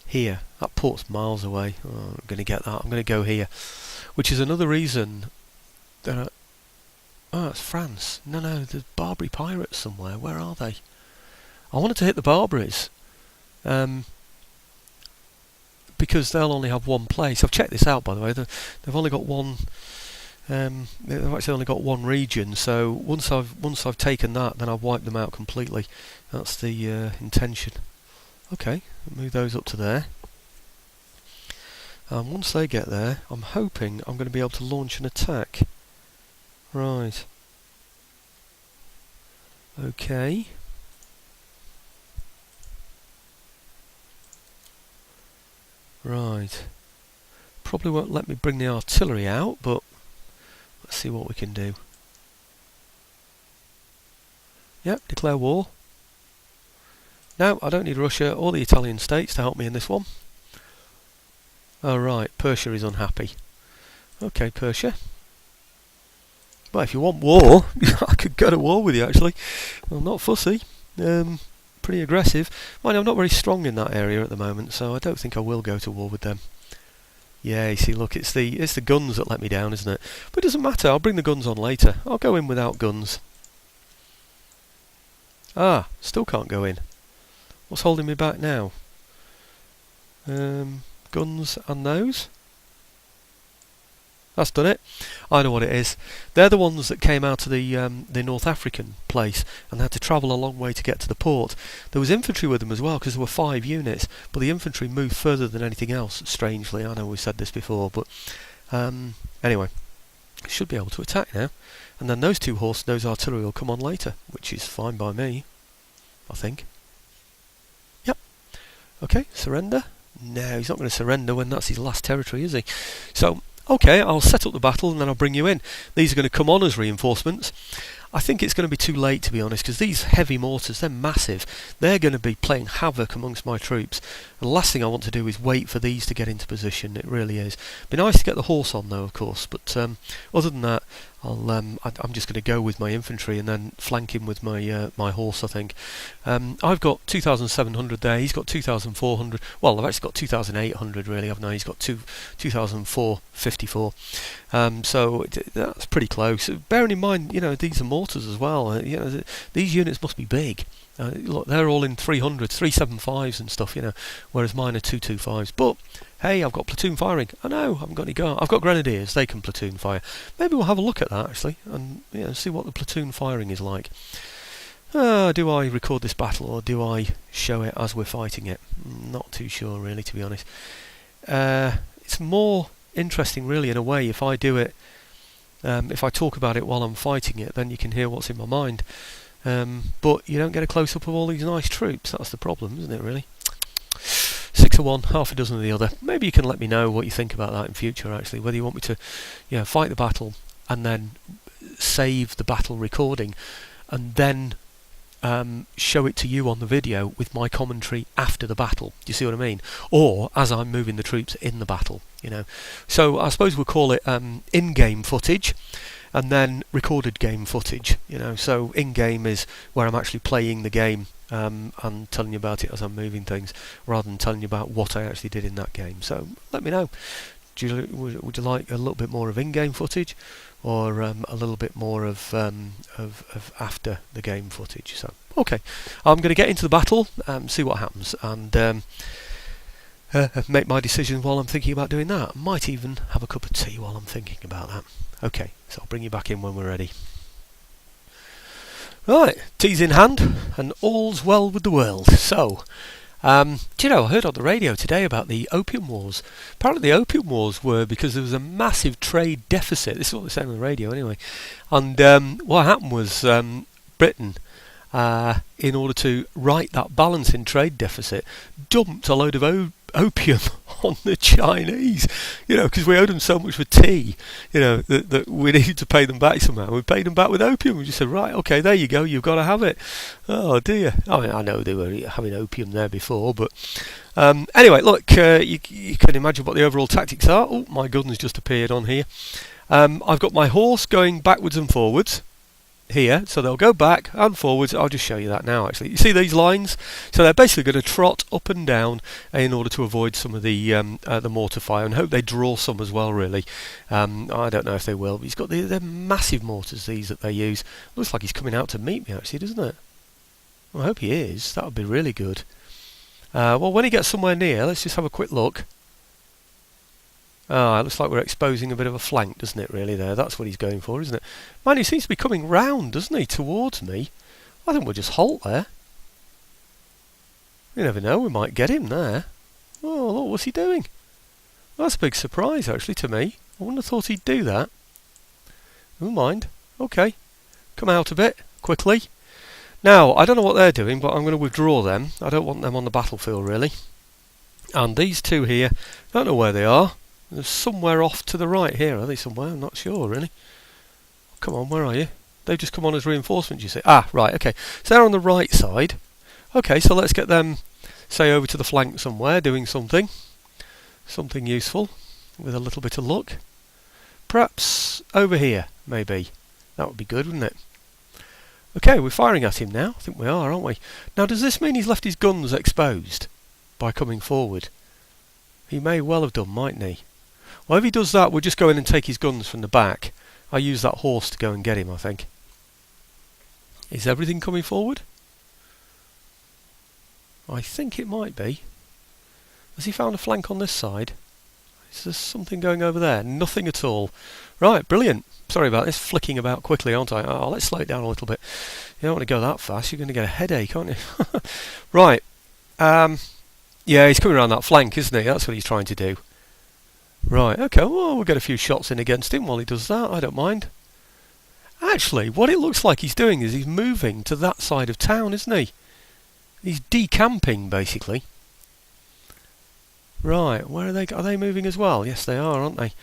Here. That port's miles away. Oh, I'm going to get that. I'm going to go here. Which is another reason that... Oh, it's France. No, there's Barbary pirates somewhere. Where are they? I wanted to hit the Barbaries. Because they'll only have 1 place. I've checked this out, by the way. They've only got 1... they've actually only got 1 region. So once I've taken that, then I've wiped them out completely. That's the intention. Okay, move those up to there. And once they get there, I'm hoping I'm going to be able to launch an attack. Right. Okay. Right. Probably won't let me bring the artillery out, but let's see what we can do. Yep, declare war. No, I don't need Russia or the Italian states to help me in this one. Oh right, Persia is unhappy. Okay, Persia. Well, if you want war, I could go to war with you, actually. I'm not fussy. Pretty aggressive. Mind you, I'm not very strong in that area at the moment, so I don't think I will go to war with them. Yeah, you see, look, it's the guns that let me down, isn't it? But it doesn't matter, I'll bring the guns on later. I'll go in without guns. Ah, still can't go in. What's holding me back now? Guns and those? that's done it. I know what it is. They're the ones that came out of the North African place and they had to travel a long way to get to the port. There was infantry with them as well because there were 5 units, but the infantry moved further than anything else, strangely. I know we've said this before, but anyway, should be able to attack now. And then those 2 horse nose artillery will come on later, which is fine by me, I think. Yep. Okay, surrender. No, he's not going to surrender when that's his last territory, is he? So, okay, I'll set up the battle and then I'll bring you in. These are going to come on as reinforcements. I think it's going to be too late, to be honest, because these heavy mortars, they're massive. They're going to be playing havoc amongst my troops. And the last thing I want to do is wait for these to get into position. It really is. Be nice to get the horse on, though, of course. But other than that, I'm just going to go with my infantry and then flank him with my my horse, I think. I've got 2,700 there. He's got 2,400. Well, I've actually got 2,800, really, haven't I? He's got 2,454. So that's pretty close. Bearing in mind, these are mortars as well. These units must be big. Look, they're all in 300s, 375s and stuff, whereas mine are 225s. But hey, I've got platoon firing. I know, I haven't got any guard. I've got grenadiers. They can platoon fire. Maybe we'll have a look at that actually, and see what the platoon firing is like. Do I record this battle or do I show it as we're fighting it? Not too sure, really, to be honest. It's more interesting, really, in a way, if I do it. If I talk about it while I'm fighting it, then you can hear what's in my mind. But you don't get a close-up of all these nice troops. That's the problem, isn't it, really? 6 of one, half a dozen of the other. Maybe you can let me know what you think about that in future, actually. Whether you want me to fight the battle and then save the battle recording and then show it to you on the video with my commentary after the battle. Do you see what I mean? Or as I'm moving the troops in the battle, So I suppose we'll call it in-game footage and then recorded game footage, So in-game is where I'm actually playing the game and telling you about it as I'm moving things, rather than telling you about what I actually did in that game. So let me know. Would you like a little bit more of in-game footage, or a little bit more of after the game footage? So okay, I'm going to get into the battle, see what happens, and make my decision while I'm thinking about doing that. Might even have a cup of tea while I'm thinking about that. Okay, so I'll bring you back in when we're ready. Right, tea's in hand, and all's well with the world. So, do you know, I heard on the radio today about the Opium Wars. Apparently the Opium Wars were because there was a massive trade deficit. This is what they said on the radio anyway. And what happened was Britain, in order to right that balance in trade deficit, dumped a load of opium on the Chinese, because we owed them so much for tea, that we needed to pay them back somehow. We paid them back with opium. We just said, right, okay, there you go, you've got to have it. Oh dear. I mean, I know they were having opium there before, but anyway, look, you can imagine what the overall tactics are. Oh, my gun's just appeared on here. I've got my horse going backwards and forwards here, so they'll go back and forwards. I'll just show you that now, actually. You see these lines? So they're basically going to trot up and down in order to avoid some of the mortar fire, and hope they draw some as well, really. I don't know if they will, but they're massive mortars, these, that they use. Looks like he's coming out to meet me, actually, doesn't it? Well, I hope he is. That would be really good. Well, when he gets somewhere near, let's just have a quick look. It looks like we're exposing a bit of a flank, doesn't it, really, there? That's what he's going for, isn't it? Man, he seems to be coming round, doesn't he, towards me. I think we'll just halt there. You never know, we might get him there. Oh, look, what's he doing? Well, that's a big surprise, actually, to me. I wouldn't have thought he'd do that. Never mind. Okay. Come out a bit, quickly. Now, I don't know what they're doing, but I'm going to withdraw them. I don't want them on the battlefield, really. And these two here, I don't know where they are. They're somewhere off to the right here, are they somewhere? I'm not sure, really. Come on, where are you? They've just come on as reinforcements, you see. Ah, right, okay. So they're on the right side. Okay, so let's get them, say, over to the flank somewhere, doing something. Something useful, with a little bit of luck. Perhaps over here, maybe. That would be good, wouldn't it? Okay, we're firing at him now. I think we are, aren't we? Now, does this mean he's left his guns exposed by coming forward? He may well have done, mightn't he? Well, if he does that, we'll just go in and take his guns from the back. I'll use that horse to go and get him, I think. Is everything coming forward? I think it might be. Has he found a flank on this side? Is there something going over there? Nothing at all. Right, brilliant. Sorry about this, flicking about quickly, aren't I? Oh, let's slow it down a little bit. You don't want to go that fast, you're going to get a headache, aren't you? Right. Yeah, he's coming around that flank, isn't he? That's what he's trying to do. Right, okay, well, we'll get a few shots in against him while he does that, I don't mind. Actually, what it looks like he's doing is he's moving to that side of town, isn't he? He's decamping, basically. Right, where are they? Are they moving as well? Yes, they are, aren't they?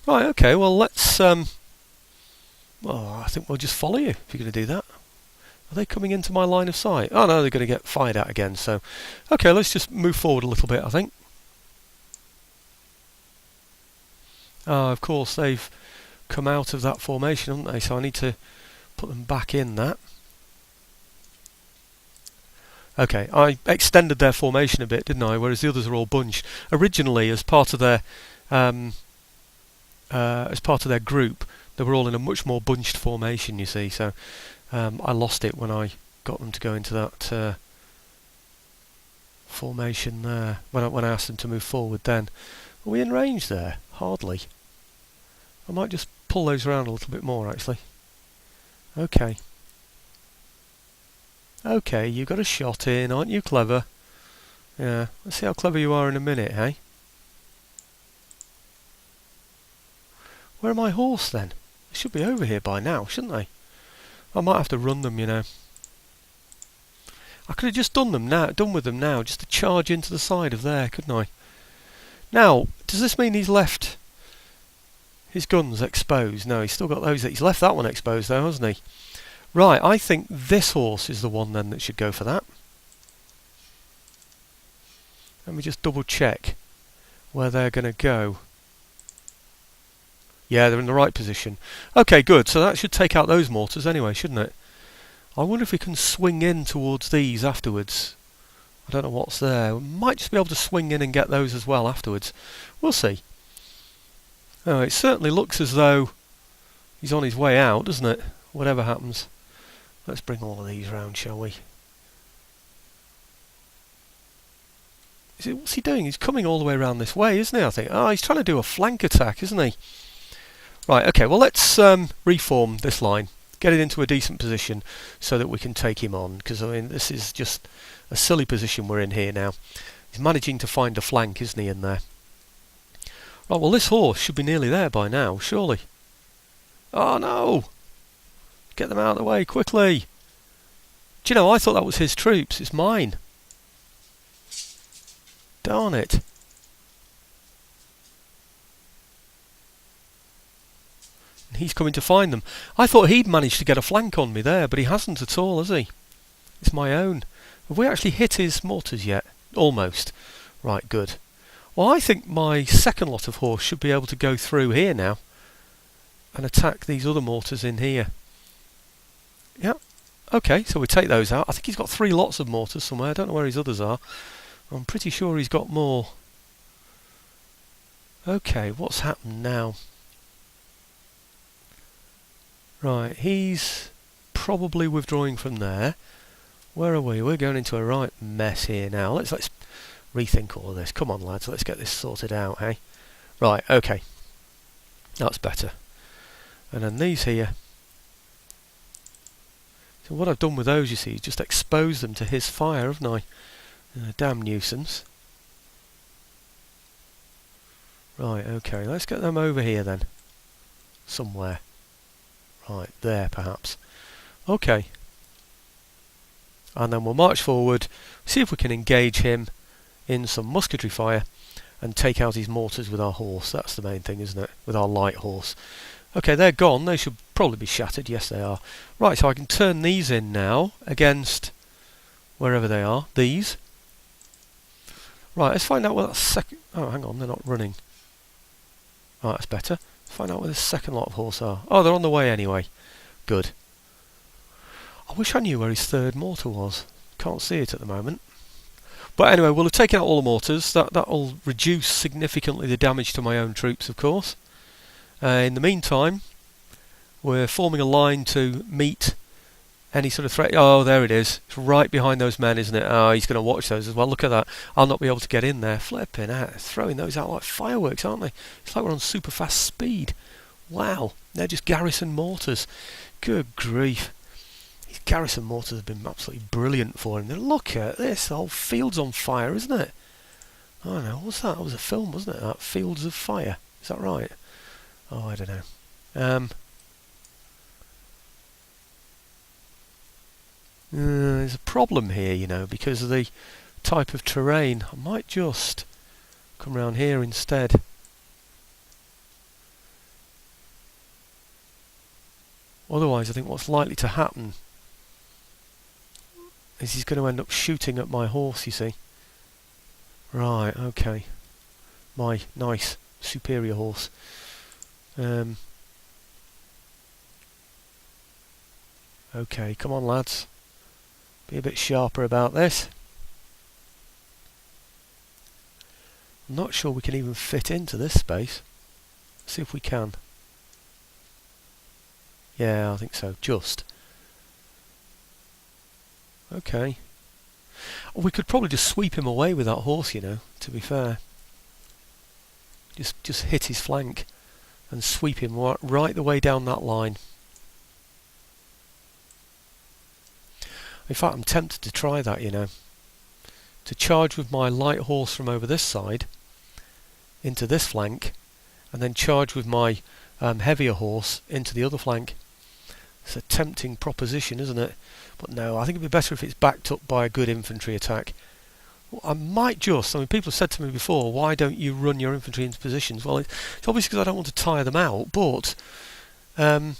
Right, okay, well, let's... well, I think we'll just follow you, if you're going to do that. Are they coming into my line of sight? Oh, no, they're going to get fired at again, so... Okay, let's just move forward a little bit, I think. Of course, they've come out of that formation, haven't they? So I need to put them back in that. Okay, I extended their formation a bit, didn't I? Whereas the others are all bunched. Originally, as part of their group, they were all in a much more bunched formation. You see, so I lost it when I got them to go into that formation there. When I asked them to move forward, then are we in range there? Hardly. I might just pull those around a little bit more, actually. Okay. Okay, you got a shot in, aren't you clever? Yeah, let's see how clever you are in a minute, hey? Where are my horse then? They should be over here by now, shouldn't they? I might have to run them, you know. I could have just done with them now, just to charge into the side of there, couldn't I? Now, does this mean he's left his guns exposed? No, he's still got those. He's left that one exposed though, hasn't he? Right, I think this horse is the one then that should go for that. Let me just double check where they're going to go. Yeah, they're in the right position. Okay, good. So that should take out those mortars anyway, shouldn't it? I wonder if we can swing in towards these afterwards. I don't know what's there. We might just be able to swing in and get those as well afterwards. We'll see. Oh, it certainly looks as though he's on his way out, doesn't it? Whatever happens. Let's bring all of these round, shall we? What's he doing? He's coming all the way around this way, isn't he? I think. Oh, he's trying to do a flank attack, isn't he? Right, okay, well let's reform this line. Get it into a decent position so that we can take him on. Because, I mean, this is just a silly position we're in here now. He's managing to find a flank, isn't he, in there? Right, well this horse should be nearly there by now, surely. Oh no! Get them out of the way, quickly! Do you know, I thought that was his troops. It's mine. Darn it. And he's coming to find them. I thought he'd managed to get a flank on me there, but he hasn't at all, has he? It's my own. Have we actually hit his mortars yet? Almost. Right, good. Well, I think my second lot of horse should be able to go through here now and attack these other mortars in here. Yep. Okay, so we take those out. I think he's got 3 lots of mortars somewhere. I don't know where his others are. I'm pretty sure he's got more. Okay, what's happened now? Right, he's probably withdrawing from there. Where are we? We're going into a right mess here now. Let's rethink all of this. Come on, lads, let's get this sorted out, hey? Right, okay. That's better. And then these here. So what I've done with those, you see, is just expose them to his fire, haven't I? A damn nuisance. Right, okay, let's get them over here then. Somewhere. Right, there perhaps. Okay. And then we'll march forward, see if we can engage him in some musketry fire and take out his mortars with our horse. That's the main thing, isn't it? With our light horse. Okay, they're gone. They should probably be shattered. Yes, they are. Right, so I can turn these in now against wherever they are. These. Right, let's find out where that second... Oh, hang on, they're not running. Right, that's better. Let's find out where the second lot of horse are. Oh, they're on the way anyway. Good. I wish I knew where his third mortar was. Can't see it at the moment. But anyway, we'll have taken out all the mortars. That'll reduce significantly the damage to my own troops, of course. In the meantime, we're forming a line to meet Any sort of threat? Oh, there it is. It's right behind those men, isn't it? Oh, he's going to watch those as well. Look at that. I'll not be able to get in there. Flipping out. Throwing those out like fireworks, aren't they? It's like we're on super fast speed. Wow. They're just garrison mortars. Good grief. These garrison mortars have been absolutely brilliant for him. Now look at this. The whole field's on fire, isn't it? I don't know. What's that? That was a film, wasn't it? That Fields of Fire. Is that right? Oh, I don't know. There's a problem here, you know, because of the type of terrain. I might just come round here instead. Otherwise, I think what's likely to happen is he's going to end up shooting at my horse, you see. Right, okay. My nice, superior horse. Okay, come on, lads. Be a bit sharper about this. I'm not sure we can even fit into this space. Let's see if we can. Yeah, I think so. Just. Okay. We could probably just sweep him away with that horse, you know, to be fair. Just hit his flank and sweep him right the way down that line. In fact, I'm tempted to try that, you know. To charge with my light horse from over this side into this flank, and then charge with my heavier horse into the other flank. It's a tempting proposition, isn't it? But no, I think it'd be better if it's backed up by a good infantry attack. Well, I might just, I mean, people have said to me before, why don't you run your infantry into positions? Well, it's obviously because I don't want to tire them out, but in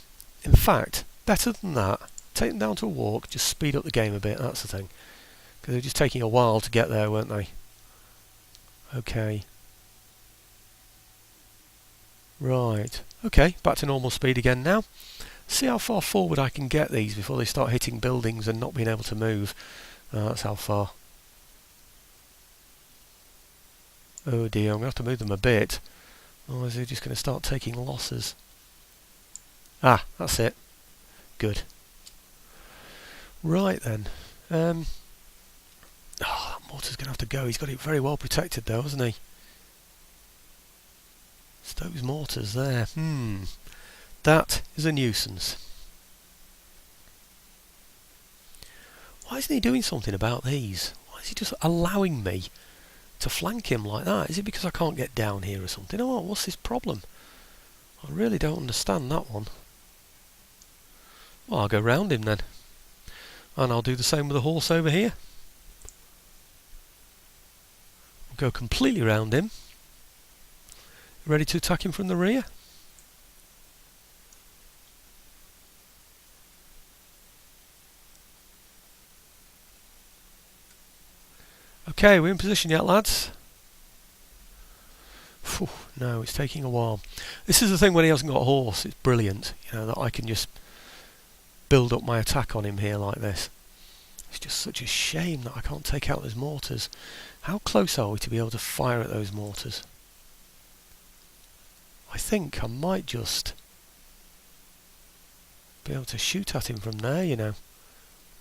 fact, better than that, take them down to a walk, just speed up the game a bit, that's the thing. Because they're just taking a while to get there, weren't they? Okay. Right. Okay, back to normal speed again now. See how far forward I can get these before they start hitting buildings and not being able to move. That's how far. Oh dear, I'm going to have to move them a bit. Otherwise they're just going to start taking losses. Ah, that's it. Good. Right then. Oh, that mortar's going to have to go. He's got it very well protected though, hasn't he? It's those mortars there. That is a nuisance. Why isn't he doing something about these? Why is he just allowing me to flank him like that? Is it because I can't get down here or something? Oh, what's his problem? I really don't understand that one. Well, I'll go round him then. And I'll do the same with the horse over here. I'll go completely round him. Ready to attack him from the rear? Okay, we're in position yet, lads? Phew, no, it's taking a while. This is the thing when he hasn't got a horse. It's brilliant, you know, that I can just build up my attack on him here like this. It's just such a shame that I can't take out those mortars. How close are we to be able to fire at those mortars? I think I might just be able to shoot at him from there, you know.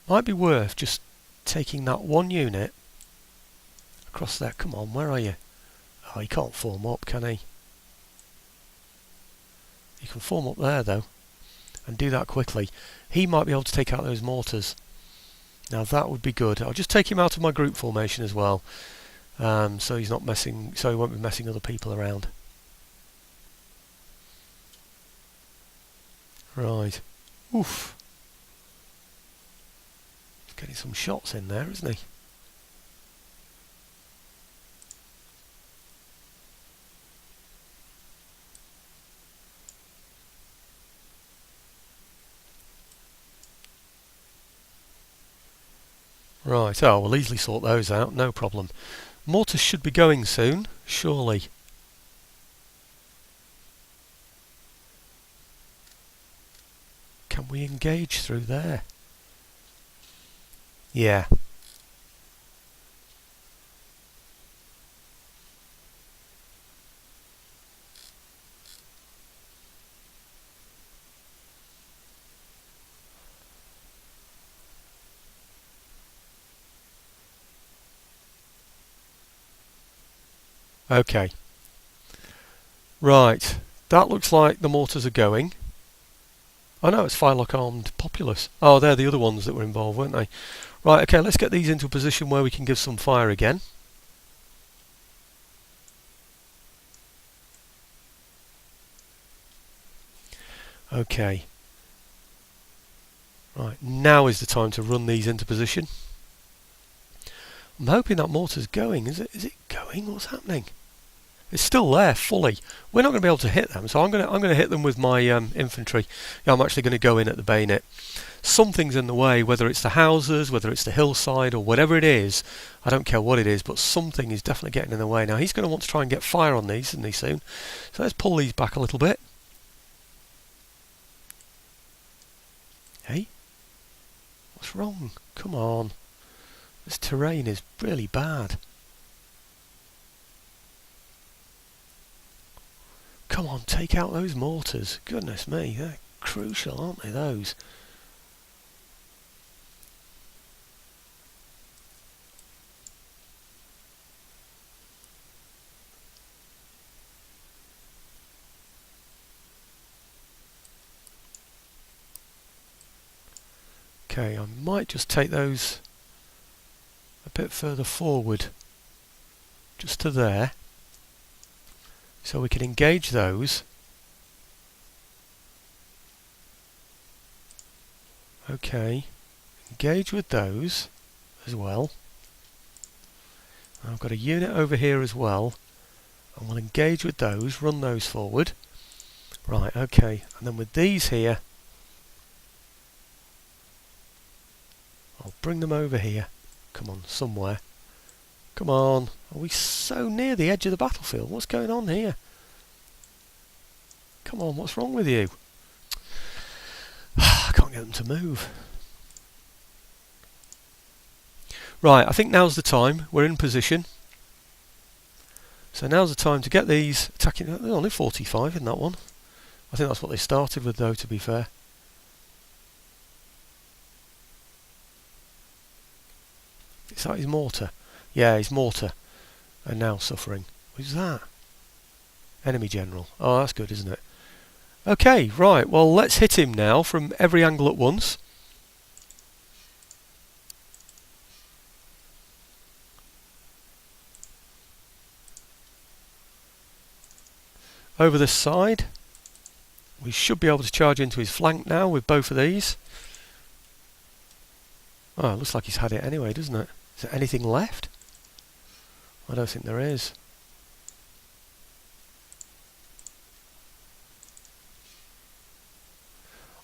Might be worth just taking that one unit across there. Come on, where are you? Oh, he can't form up, can he? He can form up there, though, and do that quickly. He might be able to take out those mortars. Now that would be good. I'll just take him out of my group formation as well, so he's not messing. So he won't be messing other people around. Right. Oof. He's getting some shots in there, isn't he? Right, oh, we'll easily sort those out, no problem. Mortars should be going soon, surely. Can we engage through there? Yeah. Okay. Right. That looks like the mortars are going. Oh no, it's firelock armed populace. Oh, they're the other ones that were involved, weren't they? Right, okay, let's get these into a position where we can give some fire again. Okay. Right, now is the time to run these into position. I'm hoping that mortar's going. Is it going? What's happening? It's still there fully. We're not going to be able to hit them, so I'm going to hit them with my infantry. Yeah, I'm actually going to go in at the bayonet. Something's in the way, whether it's the houses, whether it's the hillside, or whatever it is. I don't care what it is, but something is definitely getting in the way. Now he's going to want to try and get fire on these, isn't he, soon? So let's pull these back a little bit. Hey, what's wrong? Come on. This terrain is really bad. Come on, take out those mortars. Goodness me, they're crucial, aren't they, those? Okay, I might just take those a bit further forward, just to there, so we can engage those. Okay, engage with those as well. I've got a unit over here as well, and we'll engage with those, run those forward. Right, okay, and then with these here, I'll bring them over here. Come on, somewhere. Come on, are we so near the edge of the battlefield? What's going on here? Come on, what's wrong with you? I can't get them to move. Right, I think now's the time. We're in position. So now's the time to get these attacking. They're only 45 in that one. I think that's what they started with, though, to be fair. Is that his mortar? Yeah, his mortar. And now suffering. Who's that? Enemy general. Oh, that's good, isn't it? Okay, right. Well, let's hit him now from every angle at once. Over this side. We should be able to charge into his flank now with both of these. Oh, it looks like he's had it anyway, doesn't it? Is there anything left? I don't think there is.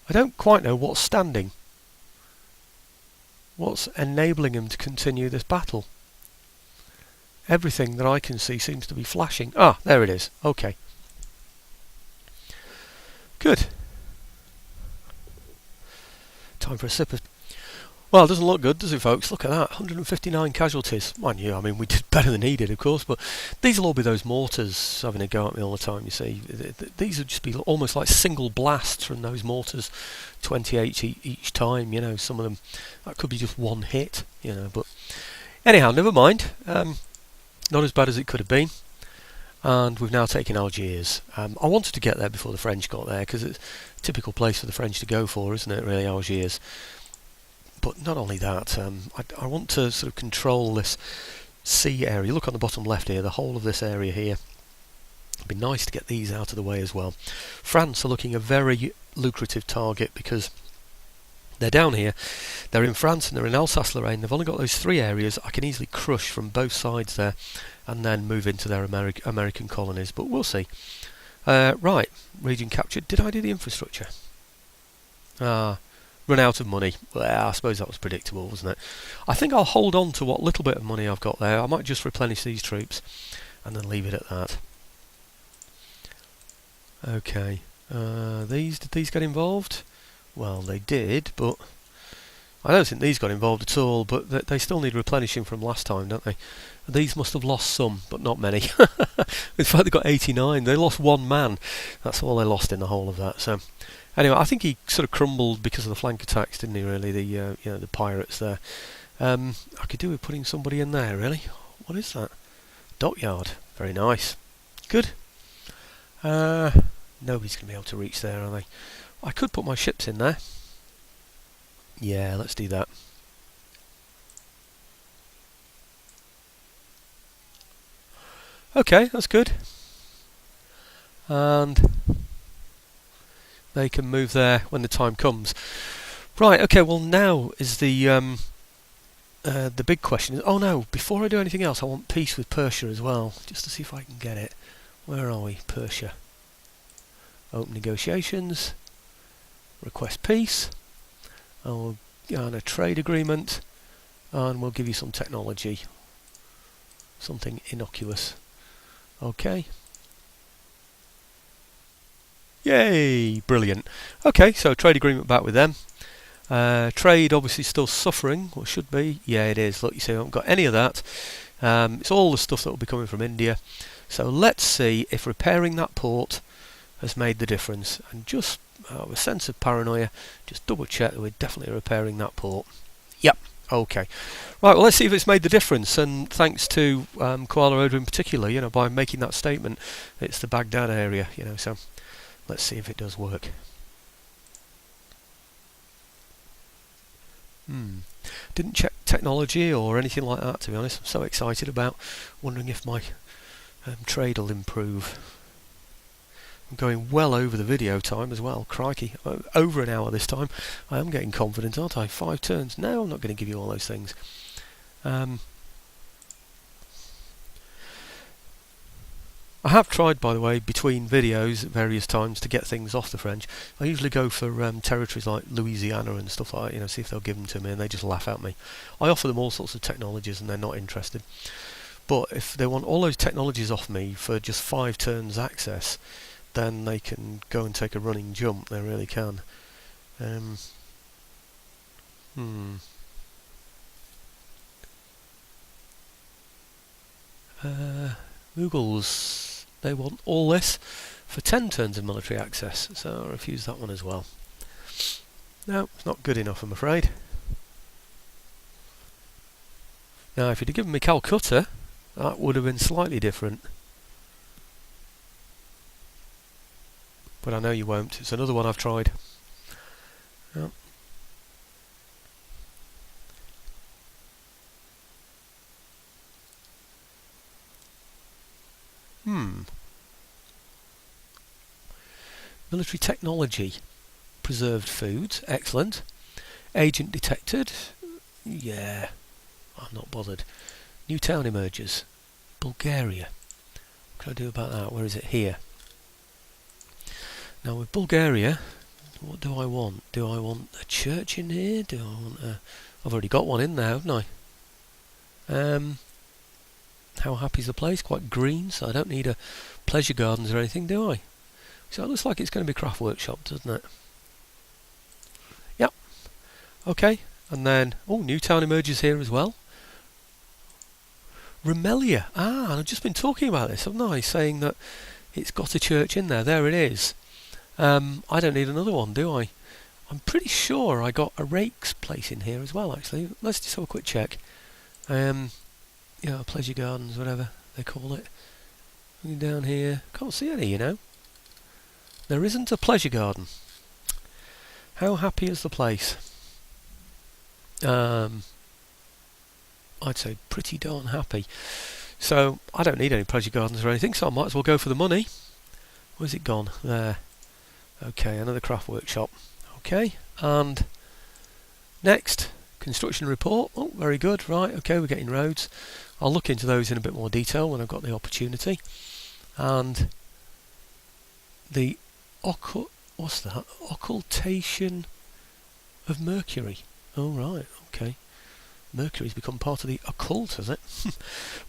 I don't quite know what's standing. What's enabling him to continue this battle? Everything that I can see seems to be flashing. Ah, there it is. Okay. Good. Time for a sip of... Well, it doesn't look good, does it, folks? Look at that, 159 casualties. Mind you, I mean, we did better than he did, of course, but these will all be those mortars having a go at me all the time, you see. These would just be almost like single blasts from those mortars, 28 each time, you know, some of them. That could be just one hit, you know, but... Anyhow, never mind. Not as bad as it could have been. And we've now taken Algiers. I wanted to get there before the French got there, because it's a typical place for the French to go for, isn't it, really, Algiers? But not only that, I want to sort of control this sea area. Look on the bottom left here, the whole of this area here. It'd be nice to get these out of the way as well. France are looking a very lucrative target because they're down here. They're in France and they're in Alsace-Lorraine. They've only got those three areas I can easily crush from both sides there and then move into their American colonies. But we'll see. Right, region captured. Did I do the infrastructure? Run out of money. Well, I suppose that was predictable, wasn't it? I think I'll hold on to what little bit of money I've got there. I might just replenish these troops and then leave it at that. Okay. Did these get involved? Well, they did, but I don't think these got involved at all, but they still need replenishing from last time, don't they? These must have lost some, but not many. In fact, they got 89. They lost one man. That's all they lost in the whole of that. So, anyway, I think he sort of crumbled because of the flank attacks, didn't he? Really, the pirates there. I could do with putting somebody in there. Really, what is that? Dockyard. Very nice. Good. Nobody's going to be able to reach there, are they? I could put my ships in there. Yeah, let's do that. Okay, that's good. And they can move there when the time comes. Right, okay, well now is the big question. Oh no, before I do anything else, I want peace with Persia as well, just to see if I can get it. Where are we? Persia. Open negotiations. Request peace. And we'll get on a trade agreement. And we'll give you some technology. Something innocuous. Okay. Yay! Brilliant. Okay, so trade agreement back with them. Trade obviously still suffering, or should be. Yeah, it is. Look, you see, I haven't got any of that. It's all the stuff that will be coming from India. So let's see if repairing that port has made the difference. And just out of a sense of paranoia, just double check that we're definitely repairing that port. Yep. Okay. Right, well, let's see if it's made the difference. And thanks to Koala Road in particular, you know, by making that statement, it's the Baghdad area, you know, so let's see if it does work. Didn't check technology or anything like that, to be honest. I'm so excited about wondering if my trade will improve. I'm going well over the video time as well. Crikey, over an hour this time. I am getting confident, aren't I? 5 turns. No, I'm not going to give you all those things. I have tried, by the way, between videos at various times to get things off the French. I usually go for territories like Louisiana and stuff like that, you know, see if they'll give them to me, and they just laugh at me. I offer them all sorts of technologies and they're not interested. But if they want all those technologies off me for just 5 turns access, then they can go and take a running jump. They really can. Mughals, they want all this for 10 turns of military access, so I'll refuse that one as well. No, it's not good enough, I'm afraid. Now, if you'd have given me Calcutta, that would have been slightly different. But I know you won't. It's another one I've tried. Yep. Military technology. Preserved foods. Excellent. Agent detected. Yeah. I'm not bothered. New town emerges. Bulgaria. What can I do about that? Where is it? Here. Now with Bulgaria, what do I want? Do I want a church in here? Do I want a... I've already got one in there, haven't I? How happy is the place? Quite green, so I don't need a pleasure gardens or anything, do I? So it looks like it's going to be craft workshop, doesn't it? Yep. Okay, and then... Oh, new town emerges here as well. Remelia. Ah, I've just been talking about this, haven't I? Saying that it's got a church in there. There it is. I don't need another one, do I? I'm pretty sure I got a rake's place in here as well, actually. Let's just have a quick check. Yeah, pleasure gardens, whatever they call it. Looking down here, can't see any, you know. There isn't a pleasure garden. How happy is the place? I'd say pretty darn happy. So I don't need any pleasure gardens or anything, so I might as well go for the money. Where's it gone? There. Okay, another craft workshop. Okay, and next, construction report. Oh, very good. Right, okay, we're getting roads. I'll look into those in a bit more detail when I've got the opportunity. And the what's that? Occultation of Mercury. Oh, right, okay. Mercury's become part of the occult, has it?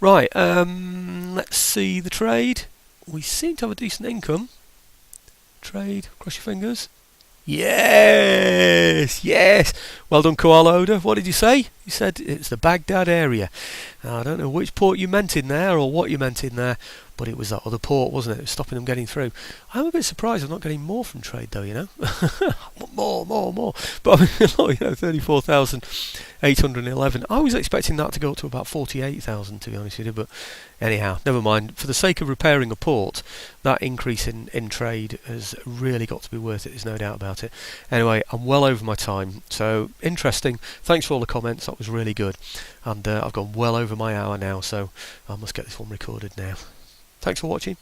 Right, let's see the trade. We seem to have a decent income. Trade, cross your fingers. Yes, yes. Well done, Koala Oda. What did you say? You said it's the Baghdad area. Now, I don't know which port you meant in there or what you meant in there, but it was that other port, wasn't it? It was stopping them getting through. I'm a bit surprised I'm not getting more from trade, though, you know. more. But I mean, look, you know, 34,811. I was expecting that to go up to about 48,000, to be honest with you. But anyhow, never mind. For the sake of repairing a port, that increase in trade has really got to be worth it. There's no doubt about it. Anyway, I'm well over my time. So interesting. Thanks for all the comments. That was really good. And I've gone well over my hour now, so I must get this one recorded now. Thanks for watching.